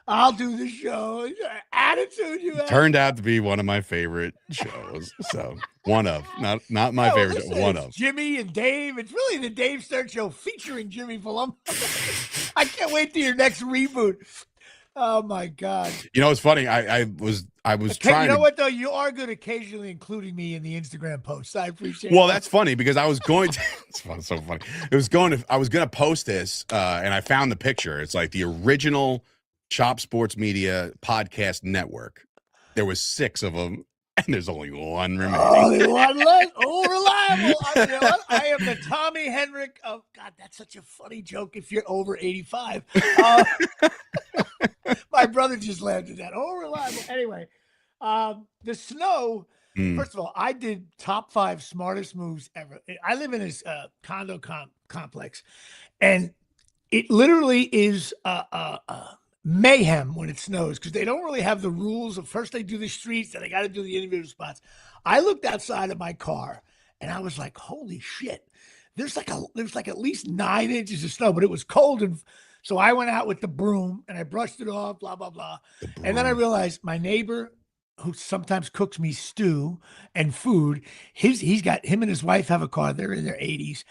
I'll do the show. Attitude you had. Turned out to be one of my favorite shows. So one of, not my favorite, one of. Jimmy and Dave. It's really the Dave Stern Show featuring Jimmy Palumbo. I can't wait to your next reboot. Oh my God! You know, it's funny. I was trying. You know what though? You are good occasionally including me in the Instagram posts. I appreciate. Well, that's funny because I was going to. It's so funny. I was going to post this, and I found the picture. It's like the original Chop Sports Media podcast network. There was 6 of them, and there's only one remaining. Only one left. Oh, reliable. You know what? I am the Tommy Henrik. Oh God, that's such a funny joke. If you're over 85. My brother just laughed at that. Oh, reliable. Anyway, the snow. First of all, I did top 5 smartest moves ever. I live in this condo complex, and it literally is mayhem when it snows because they don't really have the rules of first they do the streets, then they got to do the individual spots. I looked outside of my car, and I was like, "Holy shit!" there's like at least 9 inches of snow, but it was cold. And so I went out with the broom and I brushed it off, blah, blah, blah. And then I realized my neighbor, who sometimes cooks me stew and food, he's got him and his wife have a car. They're in their 80s.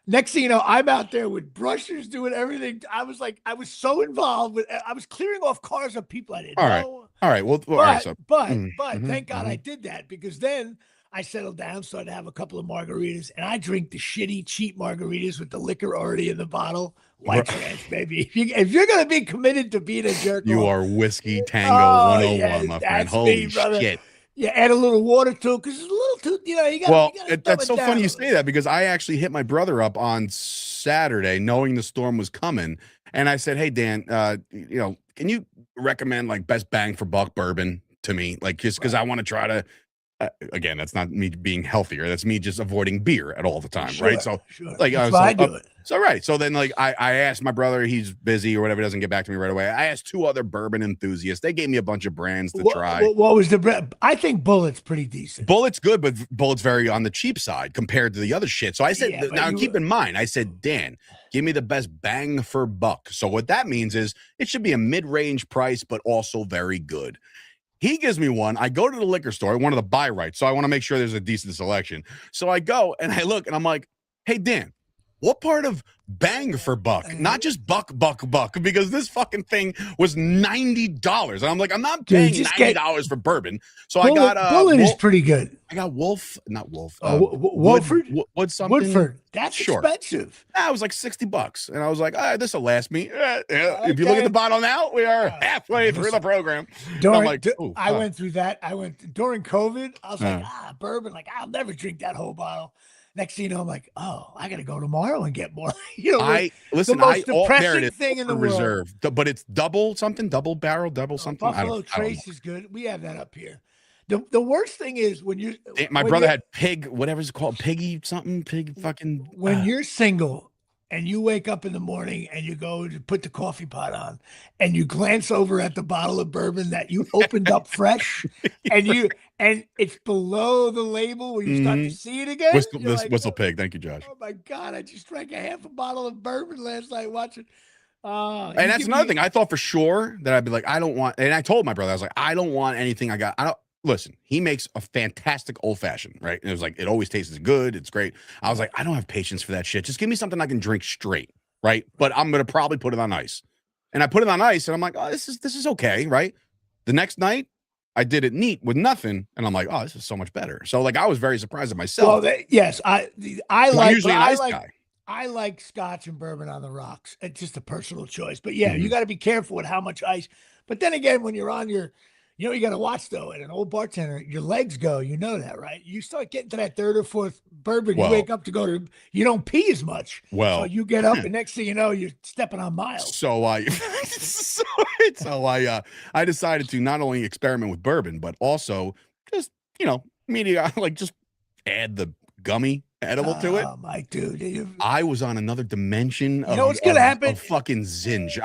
Next thing you know, I'm out there with brushers doing everything. I was so involved with, I was clearing off cars of people I didn't know. All right. Well, all right. So, But thank God I did that, because then I settled down, started to have a couple of margaritas, and I drink the shitty, cheap margaritas with the liquor already in the bottle. White trash, baby. If you're going to be committed to being a jerk, you are Whiskey Tango 101, my friend. Holy shit. Yeah, add a little water to it because it's a little too, you got well, to that's so funny you say that, because I actually hit my brother up on Saturday knowing the storm was coming. And I said, hey, Dan, can you recommend like best bang for buck bourbon to me? Like, just because I want to try to, again, that's not me being healthier. That's me just avoiding beer at all the time. Right. So like, that's why I do it. So, right. So then like I asked my brother, he's busy or whatever, doesn't get back to me right away. I asked 2 other bourbon enthusiasts. They gave me a bunch of brands to try. What was the brand? I think Bullet's pretty decent. Bullet's good, but Bullet's very on the cheap side compared to the other shit. So I said, now keep in mind, I said, Dan, give me the best bang for buck. So what that means is it should be a mid-range price, but also very good. He gives me one. I go to the liquor store. I wanted to buy right. So I want to make sure there's a decent selection. So I go and I look and I'm like, hey, Dan, what part of bang for buck? Not just buck, because this fucking thing was $90. And I'm like, I'm not paying $90 for bourbon. So I got Bullet is pretty good. I got not Wolf. Woodford? Wood something. Woodford. That's expensive. That was like $60. And I was like, this will last me. If you look at the bottle now, we are halfway through the program. I went through that. During COVID, I was like, bourbon, like I'll never drink that whole bottle. Next thing you know, I'm like, oh, I got to go tomorrow and get more. The most depressing thing in the world. But it's double something. Buffalo Trace is good. We have that up here. The worst thing is when my brother had pig, whatever it's called, piggy something, pig fucking. When you're single and you wake up in the morning and you go to put the coffee pot on and you glance over at the bottle of bourbon that you opened up fresh and it's below the label where you start to see it again. Whistle pig. Thank you, Josh. Oh my God. I just drank a half a bottle of bourbon last night watching. And that's another thing. I thought for sure that I'd be like, I don't want, and I told my brother, I was like, I don't want anything listen, he makes a fantastic old fashioned, right? And it was like, it always tastes good. It's great. I was like, I don't have patience for that shit. Just give me something I can drink straight, right? But I'm going to probably put it on ice. And I put it on ice and I'm like, oh, this is okay, right? The next night, I did it neat with nothing. And I'm like, oh, this is so much better. So like, I was very surprised at myself. Well, yes, I'm usually an ice guy. I like scotch and bourbon on the rocks. It's just a personal choice. But yeah, you got to be careful with how much ice. But then again, when you're on your, you got to watch though. And an old bartender, your legs go. You know that, right? You start getting to that 3rd or 4th bourbon. You wake up to go to. You don't pee as much. Well, so you get up, and next thing you know, you're stepping on miles. So I decided to not only experiment with bourbon, but also just just add the gummy edible to it. Oh my dude! I was on another dimension. You know what's gonna happen? Of fucking zinge.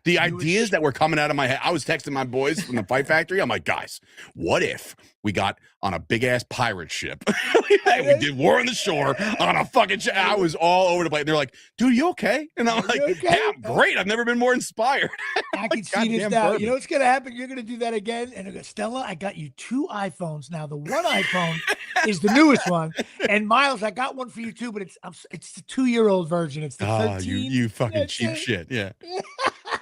The ideas that were coming out of my head. I was texting my boys from the Fight Factory. I'm like, guys, what if we got on a big ass pirate ship? We did War on the Shore on a fucking ship. I was all over the place. They're like, dude, you okay? And I'm like, okay? Yeah, I'm great. I've never been more inspired. I can see this now. Bourbon. You know what's going to happen? You're going to do that again. And I go, Stella, I got you 2 iPhones. Now, the one iPhone is the newest one. And Miles, I got one for you too, but it's the 2-year-old version. It's the 13. You fucking cheap shit. Yeah.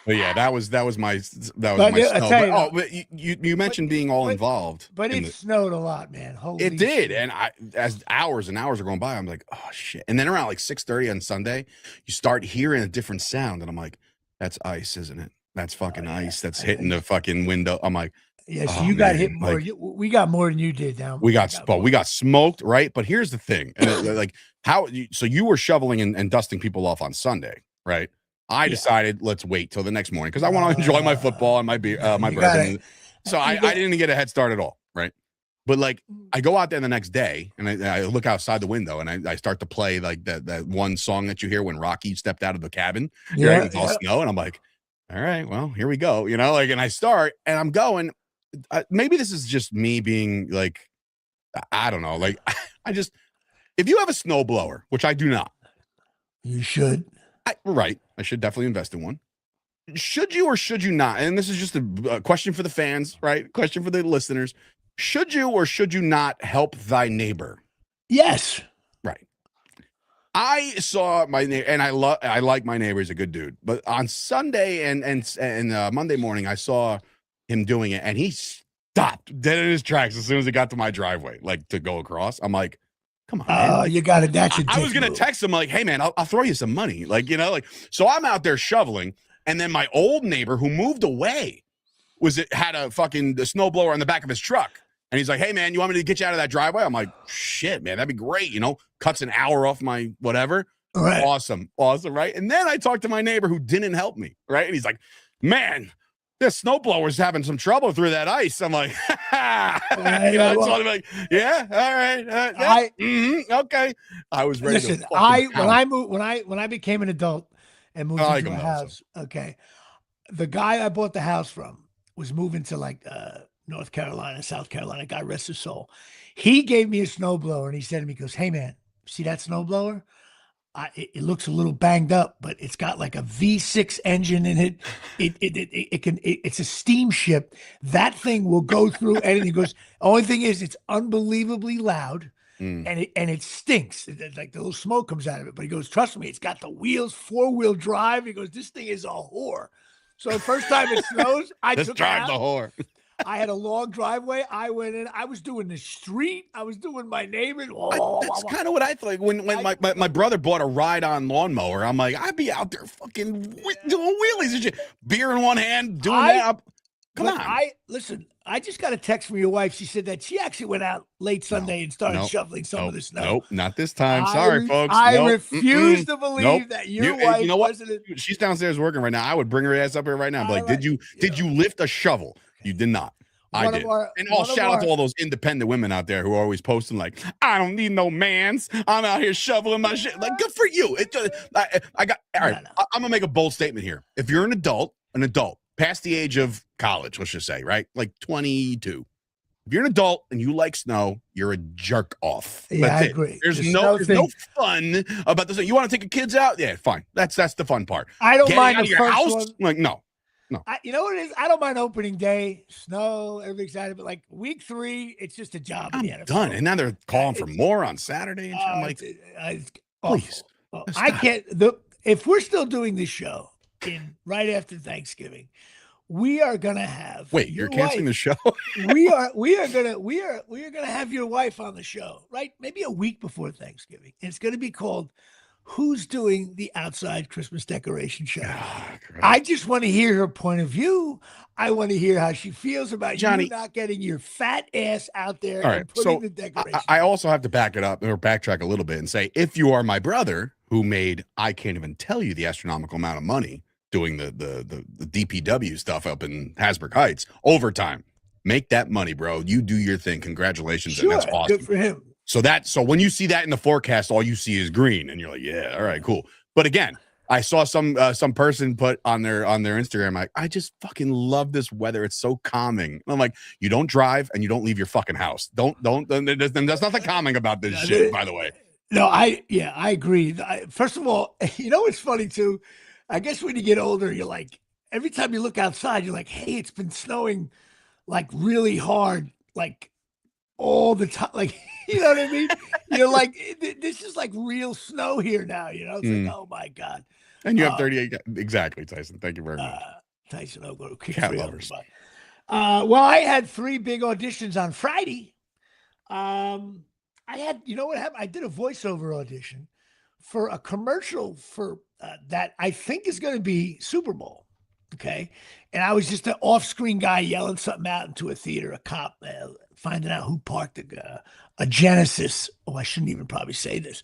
But yeah, that was my snow. But you mentioned being all involved. But it snowed a lot, man. Holy it did. And as hours and hours are going by, I'm like, oh shit. And then around like 6:30 on Sunday, you start hearing a different sound. And I'm like, that's ice, isn't it? That's fucking ice. That's hitting the fucking window. I'm like, yeah, so you got hit more. Like, we got more than you did now. We got smoked, right? But here's the thing. And so you were shoveling and dusting people off on Sunday, right? I decided let's wait till the next morning because I want to enjoy my football and my beer, my bourbon. So I didn't get a head start at all, right? But like I go out there the next day and I look outside the window and I start to play like that one song that you hear when Rocky stepped out of the cabin. Right? It's all snow, and I'm like, all right, well here we go, and I start and I'm going. Maybe this is just me being like, I don't know, like I just. if you have a snowblower, which I do not, You should. Right, I should definitely invest in one. Should you or should you not? And this is just a question for the fans, right? Question for the listeners. Should you or should you not help thy neighbor? Yes. Right. I saw my neighbor, and I like my neighbor. He's a good dude. But on Sunday and Monday morning, I saw him doing it, and he stopped dead in his tracks as soon as he got to my driveway, like to go across. I'm like, come on, man. You got it. That's I was gonna text him like, hey man, I'll throw you some money. Like, like, so I'm out there shoveling, and then my old neighbor who moved away had a fucking snowblower on the back of his truck. And he's like, hey man, you want me to get you out of that driveway? I'm like, shit, man, that'd be great. Cuts an hour off my whatever. Right. Awesome. Right. And then I talked to my neighbor who didn't help me. Right. And he's like, man, this snowblower's having some trouble through that ice. I'm like, like, yeah, all right. Okay. I was ready. Listen, when I became an adult and moved into a house, okay, the guy I bought the house from was moving to like North Carolina, South Carolina, God rest his soul. He gave me a snowblower and he said to me, he goes, hey man, see that snowblower? It looks a little banged up, but it's got like a V6 engine in it. It's a steamship. That thing will go through anything. He goes, only thing is it's unbelievably loud and it stinks. Like the little smoke comes out of it. But he goes, trust me, it's got the wheels, 4-wheel drive. He goes, this thing is a whore. So the first time it snows, I took drive the whore. I had a long driveway. I went in. I was doing the street. I was doing my neighbor. That's kind of what I thought. When my brother bought a ride-on lawnmower, I'm like, I'd be out there fucking doing wheelies and shit. Beer in one hand, doing that. Come on. I just got a text from your wife. She said that she actually went out late Sunday and started shoveling some of the snow. Nope, not this time. Sorry, folks. I refuse to believe that your wife wasn't. She's downstairs working right now. I would bring her ass up here right now. But like, did you lift a shovel? You did not. I did. Shout out to all those independent women out there who are always posting like, I don't need no mans. I'm out here shoveling my shit. Like, good for you. I got, all right. I'm going to make a bold statement here. If you're an adult, past the age of college, let's just say, right? Like 22. If you're an adult and you like snow, you're a jerk off. Yeah, I agree. There's no fun about this. You want to take your kids out? Yeah, fine. That's the fun part. I don't mind the first house? one. Like, no. You know what it is? I don't mind opening day, snow, everything's excited, but like week 3, it's just a job. I'm done. And now they're calling for more on Saturday. And I'm like, please. I can't. If we're still doing this show right after Thanksgiving, we are gonna have. Wait, you're canceling the show? we are gonna have your wife on the show, right? Maybe a week before Thanksgiving. And it's gonna be called Who's Doing the Outside Christmas Decoration Show? I just want to hear her point of view. I want to hear how she feels about Johnny, you not getting your fat ass out there and putting the decorations. I also have to back it up or backtrack a little bit and say, if you are my brother who made, I can't even tell you the astronomical amount of money doing the DPW stuff up in Hasbrook Heights, overtime, make that money, bro. You do your thing. Congratulations. Sure, and that's awesome. Good for him. So when you see that in the forecast, all you see is green, and you're like, yeah, all right, cool. But again, I saw some person put on their Instagram, like, I just fucking love this weather. It's so calming. And I'm like, you don't drive and you don't leave your fucking house. Don't. There's nothing calming about this shit, by the way. No, I agree. First of all, you know what's funny too? I guess when you get older, you're like, every time you look outside, you're like, hey, it's been snowing like really hard, like all the time, like. You know what I mean? You're like, this is like real snow here now, you know? It's like, oh my God. And you have 38. Exactly, Tyson. Thank you very much. Tyson, I'll go to kick Cat lovers. Well, I had 3 big auditions on Friday. I had, you know what happened? I did a voiceover audition for a commercial for that I think is going to be Super Bowl. Okay. And I was just an off-screen guy yelling something out into a theater, a cop finding out who parked a Genesis. Oh, I shouldn't even probably say this.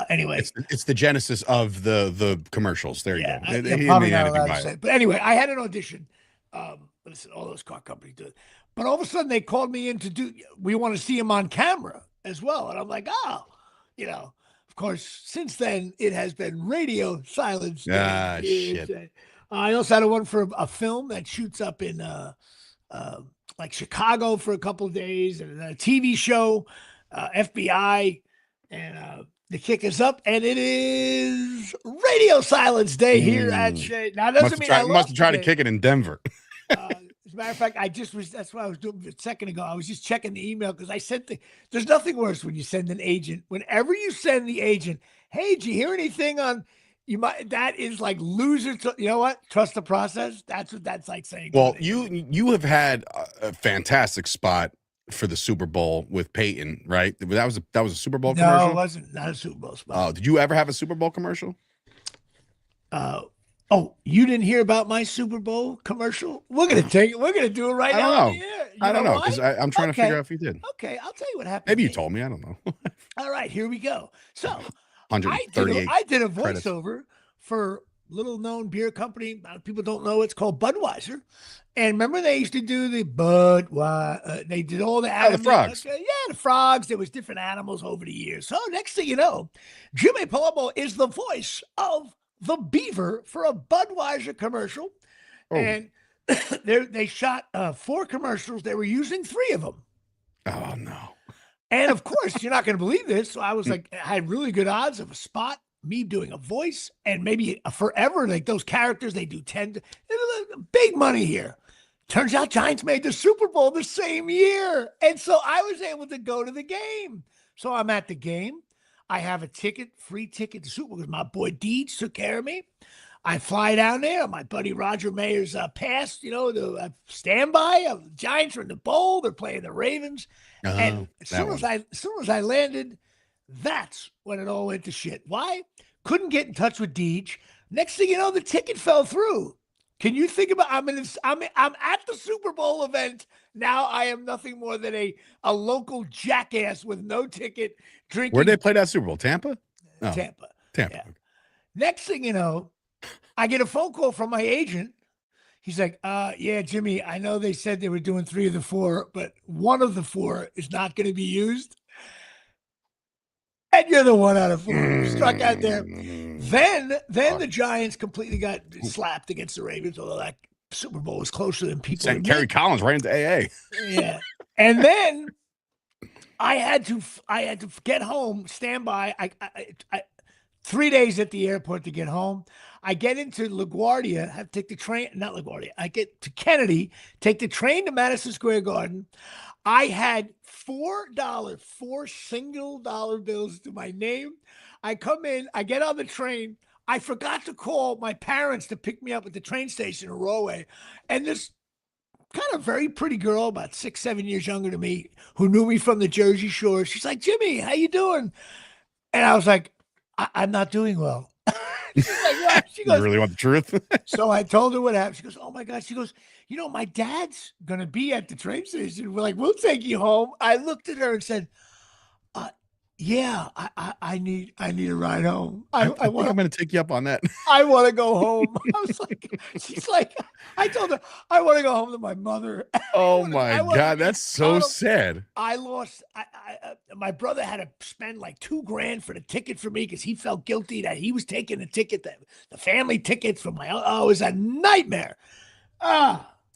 Anyway, it's the genesis of the commercials. There you go. Probably not allowed to say. But anyway, I had an audition. Listen, all those car companies do it. But all of a sudden, they called me in to do. We want to see him on camera as well, and I'm like, oh, you know. Of course, since then it has been radio silence. Shit. I also had one for a film that shoots up in like Chicago for a couple of days, and a TV show, FBI, And the kick is up, and it is radio silence day here at Shea. Now, doesn't mean I must have tried the to kick it in Denver. As a matter of fact, that's what I was doing a second ago. I was just checking the email because I sent there's nothing worse when you send an agent. Whenever you send the agent, hey, did you hear anything on, that is like loser. You know what? Trust the process. That's what that's like saying. Well, you have had a fantastic spot for the Super Bowl with Peyton, right? That was a Super Bowl commercial? No, it wasn't. Not a Super Bowl spot. Oh, did you ever have a Super Bowl commercial? Oh, you didn't hear about my Super Bowl commercial? We're gonna do it right now. I don't know because I'm trying to figure out if you did. Okay, I'll tell you what happened. Maybe you told me. I don't know. All right, here we go. So 138. I did a voiceover for little known beer company. A lot of people don't know it's called Budweiser. And remember they used to do the Budweiser. They did all the animals. The frogs. Yeah, the frogs. There was different animals over the years. So next thing you know, Jimmy Palumbo is the voice of the beaver for a Budweiser commercial. Oh. And they shot 4 commercials. They were using 3 of them. Oh, no. And of course, you're not going to believe this. So I was like, I had really good odds of a spot, me doing a voice, and maybe forever, like those characters, they do 10, big money here. Turns out Giants made the Super Bowl the same year. And so I was able to go to the game. So I'm at the game. I have a free ticket to Super Bowl because my boy Deej took care of me. I fly down there. My buddy Roger Mayer's passed, the standby. The Giants are in the bowl. They're playing the Ravens. And as soon as I landed, that's when it all went to shit. Why? Couldn't get in touch with Deej. Next thing you know, the ticket fell through. Can you think about? I'm at the Super Bowl event. Now I am nothing more than a local jackass with no ticket drinking. Where'd they play that Super Bowl? Tampa? Oh. Tampa. Yeah. Next thing you know, I get a phone call from my agent. He's like, yeah, Jimmy, I know they said they were doing 3 of the 4, but 1 of the 4 is not going to be used. And you're the 1 out of 4 struck out there. Then the Giants completely got slapped against the Ravens, although that Super Bowl was closer than people. Sent Kerry Collins right into AA. Yeah. And then I had to get home, stand by. I 3 days at the airport to get home. I get into LaGuardia, have to take the train, not LaGuardia. I get to Kennedy, take the train to Madison Square Garden. I had $4 single dollar bills to my name. I come in, I get on the train. I forgot to call my parents to pick me up at the train station in Rahway. And this kind of very pretty girl, about 6, 7 years younger than me, who knew me from the Jersey Shore. She's like, Jimmy, how you doing? And I was like, I'm not doing well. She's like, what? She goes, you really want the truth? So I told her what happened. She goes, oh my God. She goes, my dad's going to be at the train station. We're like, we'll take you home. I looked at her and said, yeah, I need a ride home. I'm going to take you up on that. I want to go home. I was like, she's like, I told her I want to go home to my mother. Oh my God, that's so sad. I lost. My brother had to spend like $2,000 for the ticket for me because he felt guilty that he was taking the ticket, the family tickets from my. Oh, it was a nightmare.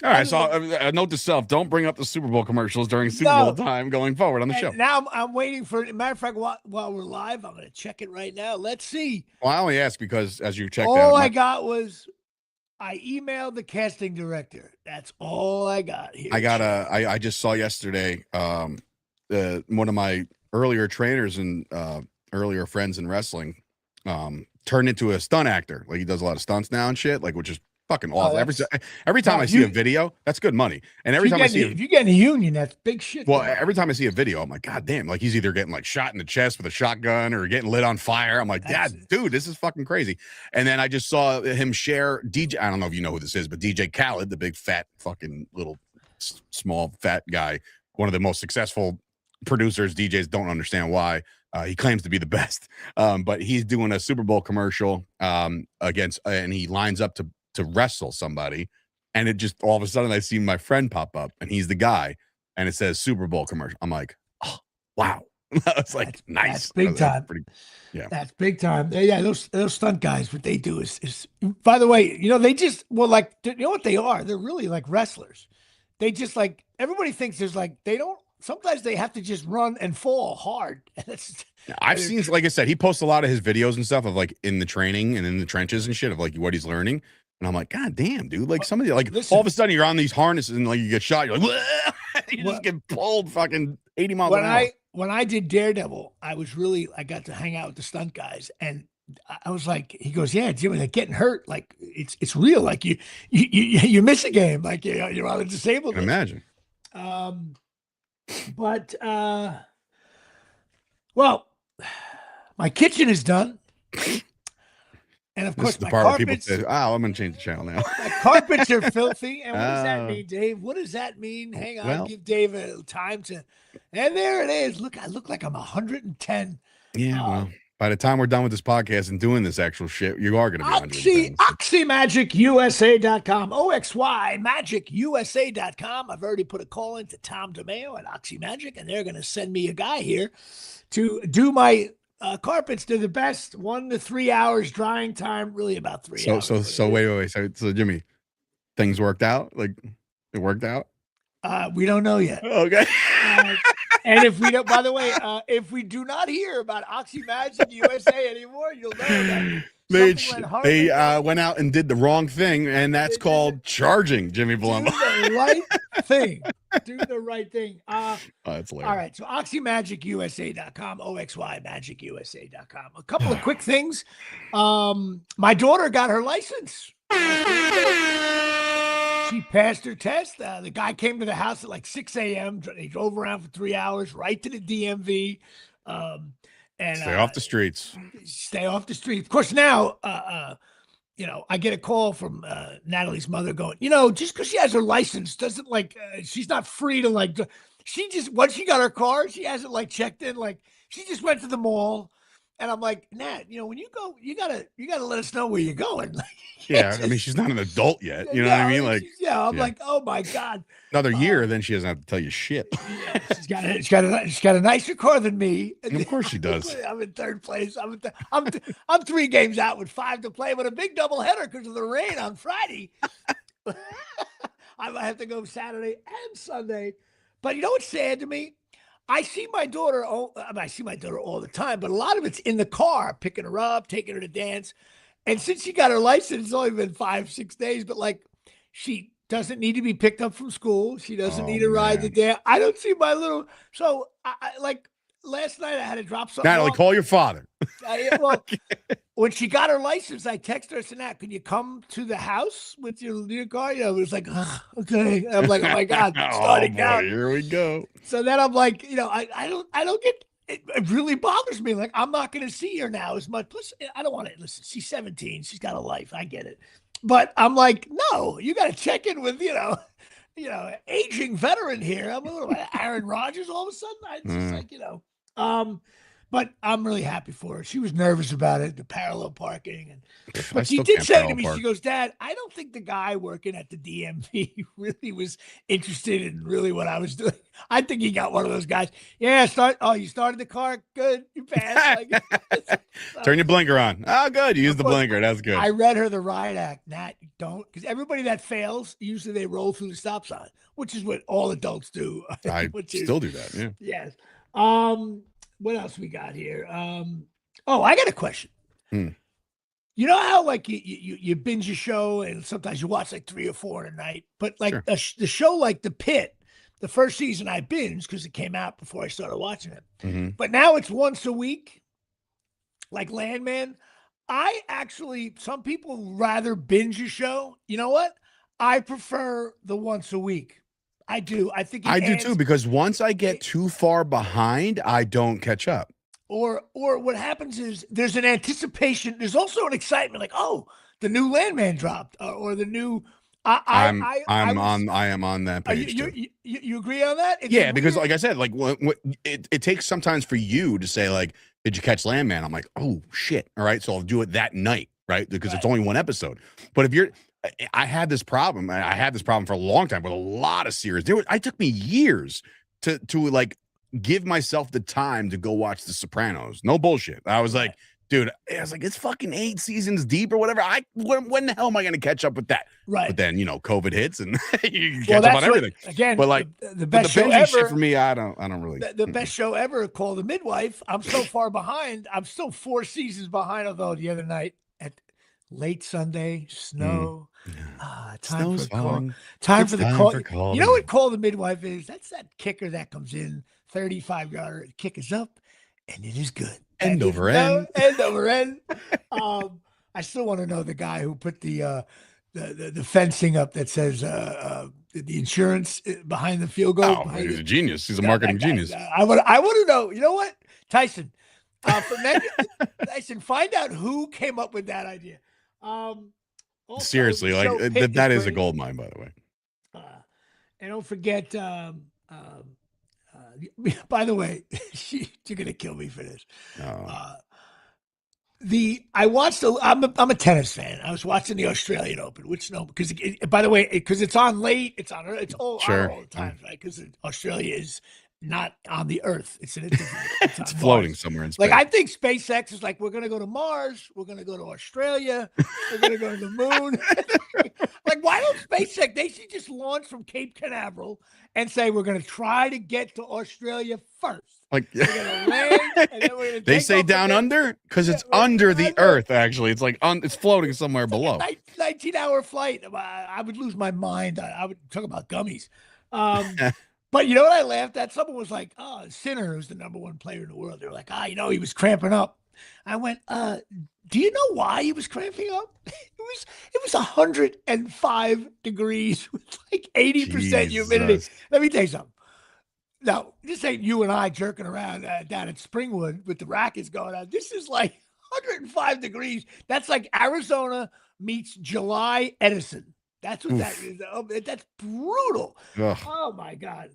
All right, so a note to self: don't bring up the Super Bowl commercials during Super Bowl time going forward on the show. Now I'm waiting for it. Matter of fact, while we're live, I'm going to check it right now. Let's see. Well, I only ask because as you checked all I got was I emailed the casting director. That's all I got here. I just saw yesterday one of my earlier trainers and earlier friends in wrestling turned into a stunt actor. Like he does a lot of stunts now and shit, like which is fucking awful. Every time I see a video, that's good money. And every time I see if you get in a union, that's big shit. Well, every time I see a video, I'm like, God damn, like he's either getting like shot in the chest with a shotgun or getting lit on fire. I'm like, God, dude, this is fucking crazy. And then I just saw him share DJ. I don't know if you know who this is, but DJ Khaled, the big fat fucking little small fat guy, one of the most successful producers. DJs don't understand why. He claims to be the best, but he's doing a Super Bowl commercial against, and he lines up to wrestle somebody, and it just all of a sudden I see my friend pop up, and he's the guy, and it says Super Bowl commercial. I'm like, oh wow, it's like nice, that's big time. That's big time. Yeah, those stunt guys, what they do is. By the way, they just like what they are. They're really like wrestlers. They just like everybody thinks there's like they don't sometimes they have to just run and fall hard. I've seen, like I said, he posts a lot of his videos and stuff of like in the training and in the trenches and shit of like what he's learning. And I'm like, God damn, dude. Like some of the, like all of a sudden you're on these harnesses and like you get shot. You're like, you just get pulled fucking 80 miles an hour. When I did Daredevil, I got to hang out with the stunt guys, and I was like, he goes, yeah, Jimmy, like getting hurt, like it's real. Like you miss a game, like you're on a disabled list. Imagine. But well, my kitchen is done. And of course, my carpets. Say, I'm going to change the channel now. My carpets are filthy. And what does that mean, Dave? What does that mean? Hang on, give Dave a time to. And there it is. Look, I look like I'm 110. Yeah, well, by the time we're done with this podcast and doing this actual shit, you are going to be 110. OxyMagicUSA.com. OXYMagicUSA.com. I've already put a call into Tom DeMeo at Oxy Magic, and they're going to send me a guy here to do my carpets. They're the best. 1 to 3 hours drying time, really about 3 hours. So wait. So Jimmy, things worked out? Like it worked out? We don't know yet. Okay. And if we don't, by the way, if we do not hear about Oxy Magic USA anymore, you'll know that they went out and did the wrong thing, and that's called charging Jimmy Palumbo. Do the right thing. Do the right thing. That's hilarious. All right. So OxyMagicUSA.com, OXYMagicUSA.com. A couple of quick things. My daughter got her license. She passed her test. The guy came to the house at like 6 a.m. He drove around for 3 hours right to the DMV. And stay off the streets. Stay off the streets. Of course, now, I get a call from Natalie's mother going, just because she has her license doesn't she's not free to she just, once she got her car, she hasn't checked in. She just went to the mall. And I'm like, Nat, when you go, you gotta let us know where you're going. Yeah, I mean, she's not an adult yet. You know what I mean? I'm like, oh my God. Another year, then she doesn't have to tell you shit. Yeah, she's got a nicer car than me. Of course she does. I'm in third place. I'm 3 games out with 5 to play, but a big doubleheader because of the rain on Friday. I might have to go Saturday and Sunday. But you know what's sad to me? I see my daughter. I see my daughter all the time, but a lot of it's in the car, picking her up, taking her to dance. And since she got her license, it's only been 5-6 days. But she doesn't need to be picked up from school. She doesn't need to ride the dance. I don't see my little. So last night I had to drop something. Natalie, call your father. When she got her license, I texted her, said, Nat, can you come to the house with your new car? It was like, okay. And I'm like, oh my God, starting now. Here we go. So then I'm like, I don't get it. It really bothers me. I'm not going to see her now as much. Plus, I don't want to listen. She's 17. She's got a life. I get it. But I'm like, no, you got to check in with, aging veteran here. I'm a little like Aaron Rodgers all of a sudden. It's just but I'm really happy for her. She was nervous about it, the parallel parking. But she did say to me, she goes, Dad, I don't think the guy working at the DMV really was interested in really what I was doing. I think he got one of those guys. Yeah, you started the car? Good. You passed. Turn your blinker on. Oh, good. You used the blinker. That's good. I read her the riot act. Nat, don't. Because everybody that fails, usually they roll through the stop sign, which is what all adults do. I still do that, yeah. Yes. What else we got here? I got a question. You know how you binge a show and sometimes you watch 3 or 4 in a night, but Sure. the show like The Pit, the first season I binged because it came out before I started watching it. Mm-hmm. But now it's once a week, like Landman. Some people rather binge a show. You know what? I prefer the once a week. I do. I think I do too, because once I get too far behind, I don't catch up. Or what happens is there's an anticipation. There's also an excitement, the new Landman dropped, or the new. I am on that page. You agree on that? Yeah, because like I said, it takes sometimes for you to say did you catch Landman? I'm like, oh shit, all right, so I'll do it that night, right? Because it's only one episode. But if you're I had this problem. I had this problem for a long time with a lot of series. I took me years to give myself the time to go watch The Sopranos. No bullshit. I was like, dude, I was like, it's fucking 8 seasons deep or whatever. When the hell am I going to catch up with that? Right. But then, COVID hits and you Well, catch up on that's everything. again, But like the best show binging shit ever. for me, I don't really. The best show ever called The Midwife. I'm so far behind. I'm still 4 seasons behind. Although the other night at late Sunday, snow. Time Snow's for a call. falling. Time It's for the time call. for call You to know what make. Call the Midwife is? That's that kicker that comes in 35-yarder. Kick is up, and it is good. End And over end. End over end. I still want to know the guy who put the fencing up that says the insurance behind the field goal. Oh, he's a genius. He's a marketing genius. I want to know. You know what, Tyson? Tyson, find out who came up with that idea. Seriously, like that is a gold mine, by the way. And don't forget. By the way, you're gonna kill me for this. I watched. I'm a tennis fan. I was watching the Australian Open, which because by the way, because it's on late. It's on all the time, right? Because Australia is not on the Earth. It's it's floating Mars. somewhere in space. Like I think SpaceX is like, we're gonna go to Mars, we're gonna go to Australia, we're gonna go to the moon. Like, why don't SpaceX? They should just launch from Cape Canaveral and say we're gonna try to get to Australia first. Like we're gonna land, and then we're gonna they say down under because it's under the Earth. Actually, it's like it's floating somewhere below. Like 19-hour flight. I would lose my mind. I would talk about gummies. But you know what I laughed at? Someone was like, "Oh, Sinner, who's the #1 player in the world." They were like, he was cramping up. I went, do you know why he was cramping up? It was 105 degrees with like 80% humidity. Let me tell you something. Now, this ain't you and I jerking around down at Springwood with the rackets going on. This is like 105 degrees. That's like Arizona meets July Edison. That's what that is. That's brutal. Ugh. Oh, my God.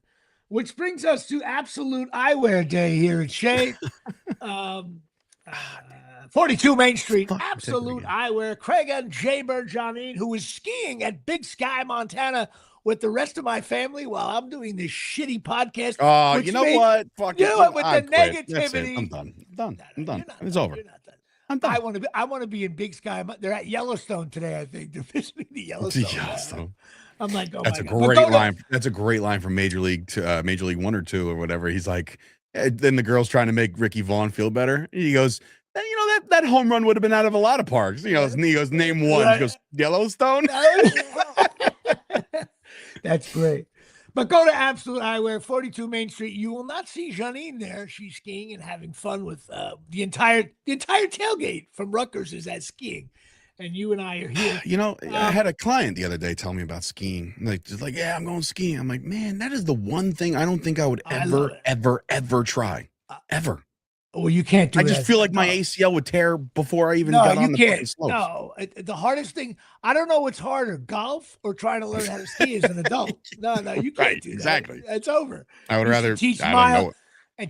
Which brings us to Absolute Eyewear Day here at Shea. 42 Main Street, Absolute Eyewear. Craig and Jay Berjanine, who is skiing at Big Sky, Montana, with the rest of my family while I'm doing this shitty podcast. You know what? Fuck you know what? With the quit. negativity. I'm done. I'm done. It's over. I'm done. I want to be in Big Sky. They're at Yellowstone today, I think. They're visiting the Yellowstone. I'm like, that's a great line. That's a great line from Major League 1 or 2 or whatever. He's like, then the girl's trying to make Ricky Vaughn feel better. He goes, that home run would have been out of a lot of parks. He goes, name one. He goes, Yellowstone. That's great. But go to Absolute Eyewear, 42 Main Street. You will not see Janine there. She's skiing and having fun with the entire tailgate from Rutgers is at skiing. And you and I are here. I had a client the other day tell me about skiing. Like, yeah, I'm going skiing. I'm like, man, that is the one thing I don't think I would ever try. Ever. Well, you can't do it. I just feel like my ACL would tear before I even got on the fucking slopes. No, the hardest thing, I don't know what's harder, golf or trying to learn how to ski as an adult. No, you can't do that. Exactly. It's over. I would rather teach Miles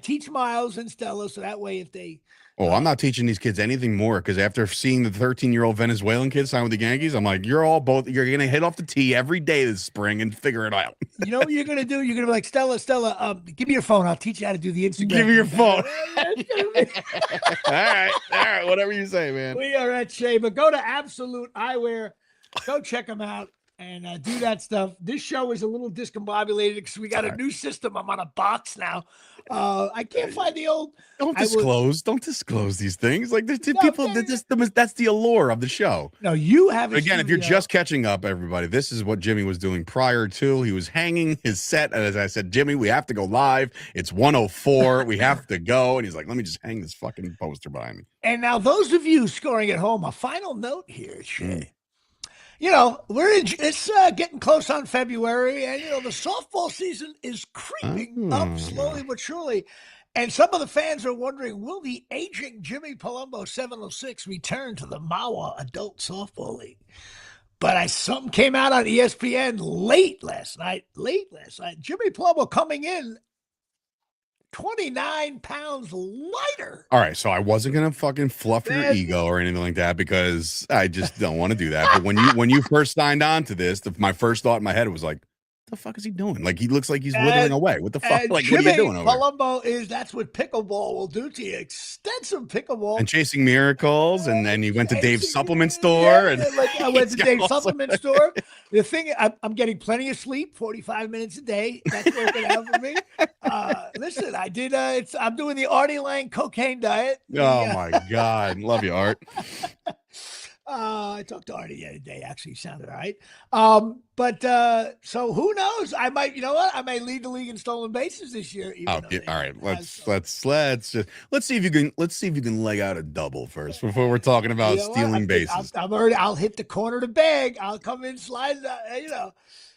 teach Miles and Stella so that way if they I'm not teaching these kids anything more because after seeing the 13-year-old Venezuelan kid sign with the Yankees, I'm like, you're going to hit off the tee every day this spring and figure it out. You know what you're going to do? You're going to be like, Stella, give me your phone. I'll teach you how to do the Instagram. Give me your phone. All right. Whatever you say, man. We are at Shea, but go to Absolute Eyewear. Go check them out and do that stuff. This show is a little discombobulated because we got a new system. I'm on a box now. I can't find the old. Don't disclose these things. Like people. That's the allure of the show. No, you have. Again, if you're just catching up, everybody, this is what Jimmy was doing prior to. He was hanging his set, and as I said, Jimmy, we have to go live. It's 1:04. We have to go, and he's like, let me just hang this fucking poster behind me. And now, those of you scoring at home, a final note here, Shay. It's getting close on February, and the softball season is creeping up slowly but surely. And some of the fans are wondering, will the aging Jimmy Palumbo 706 return to the Mawa Adult Softball League? But something came out on ESPN late last night. Jimmy Palumbo coming in 29 pounds lighter. All right, so I wasn't gonna fucking fluff your ego or anything like that because I just don't want to do that. But when you first signed on to this, my first thought in my head was like, the fuck is he doing? Like, he looks like he's withering away. What the fuck? Like, Jimmy what are you doing over there? Palumbo that's what pickleball will do to you. Extensive pickleball. And chasing miracles, and then you went to Dave's supplement store. And I went to Dave's supplement store. The thing, I'm getting plenty of sleep, 45 minutes a day. That's working out for me. Listen, I did. I'm doing the Artie Lang cocaine diet. Oh my God, love you, Art. I talked to Artie the other day. Actually, sounded all right. So who knows? I might. You know what? I may lead the league in stolen bases this year. Oh, yeah, all right. Let's see if you can leg out a double first before we're talking about stealing bases. I'll hit the corner of the bag. I'll come in, slide.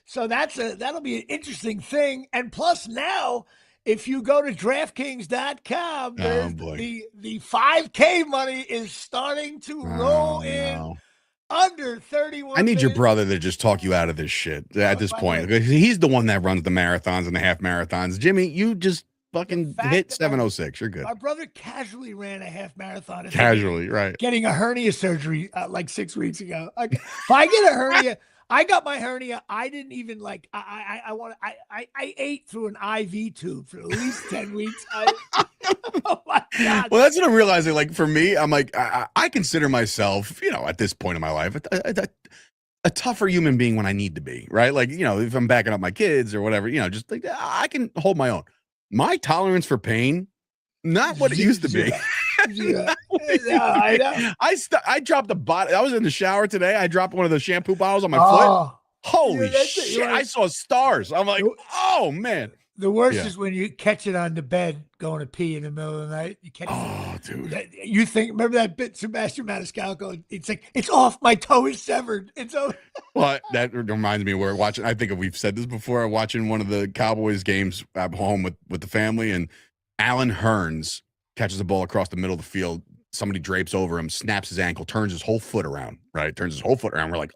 So that'll be an interesting thing. And plus now, if you go to DraftKings.com, the 5K money is starting to roll in under 31. I need your brother to just talk you out of this shit at this point. He's the one that runs the marathons and the half marathons. Jimmy, you just fucking hit 706. You're good. My brother casually ran a half marathon. Casually, right. Getting a hernia surgery like 6 weeks ago. If I get a hernia... I got my hernia. I didn't even I ate through an IV tube for at least 10 weeks. Oh my God. Well, that's what I'm realizing. Like, for me, I'm like, I consider myself, at this point in my life, a tougher human being when I need to be, right? Like, if I'm backing up my kids or whatever, just like, I can hold my own. My tolerance for pain, not what it used to be. Yeah. I know. I dropped a bottle. I was in the shower today. I dropped one of the shampoo bottles on my foot. Holy shit. I saw stars. I'm like, oh, man. The worst is when you catch it on the bed going to pee in the middle of the night. You catch dude. You think, remember that bit, Sebastian Maniscalco? It's like, it's off. My toe is severed. It's over. Well, that reminds me, we're watching, I think we've said this before, watching one of the Cowboys games at home with the family, and Alan Hearns catches the ball across the middle of the field. Somebody drapes over him, snaps his ankle, turns his whole foot around, right? Turns his whole foot around. We're like,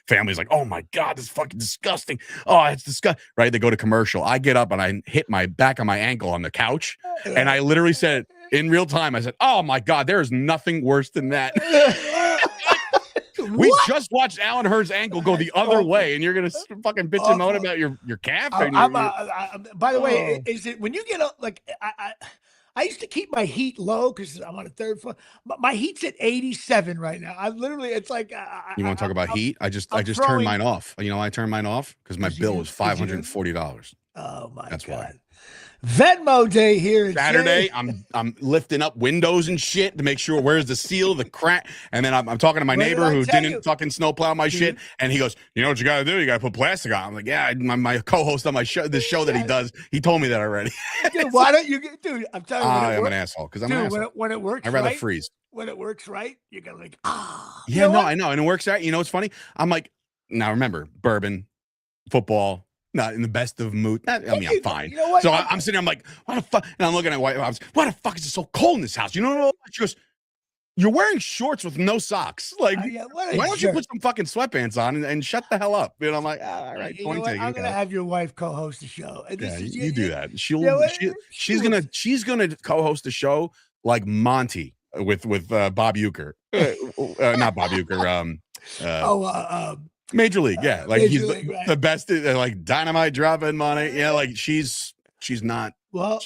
family's like, oh my God, this is fucking disgusting. Oh, it's disgusting, right? They go to commercial. I get up and I hit my back of my ankle on the couch. And I literally said in real time, I said, oh my God, there is nothing worse than that. We just watched Alan Hearns' ankle go the other way, and you're going to fucking bitch and moan about your calf? By the way, is it when you get up, like, I used to keep my heat low because I'm on a third floor. My heat's at 87 right now. I literally, it's like. You want to talk about heat? I just turned mine off. I turned mine off because my bill was $540. Oh my God. That's why. Venmo day here Saturday. I'm lifting up windows and shit to make sure where's the seal, the crack, and then I'm talking to my neighbor who didn't fucking snowplow my shit, and he goes, "You know what you got to do? You got to put plastic on." I'm like, "Yeah." My co-host on my show, this show that he does, he told me that already. Dude, why don't you? Dude, I'm telling you, I'm an asshole because I'm an asshole. When it works, I'd rather freeze. When it works right, you're gonna like, Yeah, no, I know, and it works out. You know, it's funny. I'm like, now remember, bourbon, football. Not in the best of mood. I'm fine. You know what? So I'm sitting there, I'm like, what the fuck? And I'm looking at White House. Why the fuck is it so cold in this house? You know, she goes, you're wearing shorts with no socks. Like, why don't you put some fucking sweatpants on and shut the hell up? And I'm like, all right, I'm going to have your wife co-host the show. Yeah, you do that. She's gonna co-host the show like Monty with Bob Uecker. Not Bob Uecker. Major League, yeah, like he's the best, like dynamite dropping money, yeah, like she's not. Well,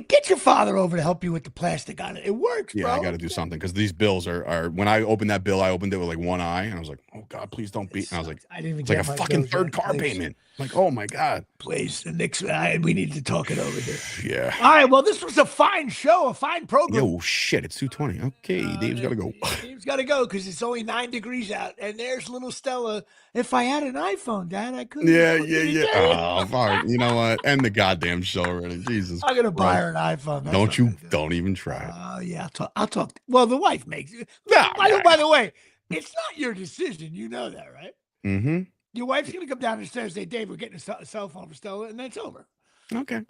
get your father over to help you with the plastic on it. It works, bro. Yeah, I got to do something because these bills are. When I opened that bill, I opened it with like one eye, and I was like, "Oh God, please don't beat." And I was like, I didn't even it's like a fucking third car payment. Like, oh my God, please, the next we need to talk it over here. Yeah. All right. Well, this was a fine show, a fine program. Yo, shit, it's 2:20. Okay, Dave's got to go. Dave's got to go because it's only 9 degrees out, and there's little Stella. If I had an iPhone, Dad, I could. Yeah. Oh, fine. You know what? End the goddamn show already. Jesus. I'm gonna buy her an iPhone. Don't even try it. Oh yeah, I'll talk. Well, the wife makes it. By the way, it's not your decision. You know that, right? Mm-hmm. Your wife's gonna come down and say, "Dave, we're getting a cell phone for Stella," and that's over. Okay.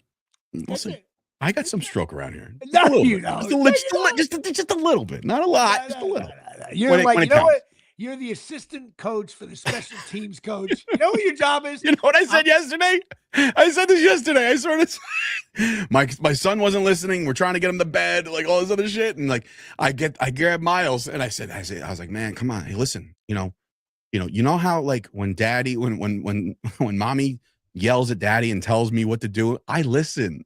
Listen, I got some stroke around here. No, you don't. Just a little bit, not a lot. Just a little. You're like, you know what? You're the assistant coach for the special teams coach. You know what your job is? You know what I said yesterday? I said this yesterday. I sort of, my son wasn't listening. We're trying to get him to bed, like all this other shit. And like, I grab Miles and I was like, man, come on. Hey, listen, you know how like when daddy, when mommy yells at daddy and tells me what to do, I listen.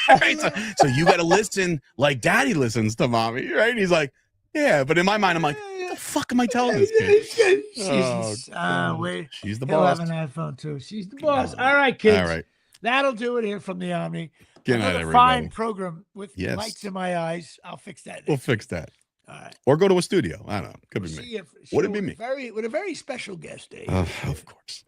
Right? So you got to listen like daddy listens to mommy, right? And he's like, yeah, but in my mind, I'm like, what the fuck am I telling this kid? She's the He'll boss. have an iPhone too. She's the boss. All right, kids. All right. That'll do it here from the Omni. Good night, Another everybody. fine program with lights in my eyes. I'll fix that. We'll fix that. All right. Or go to a studio. I don't know. Could be me. Would it be me? With a very special guest day. Of course.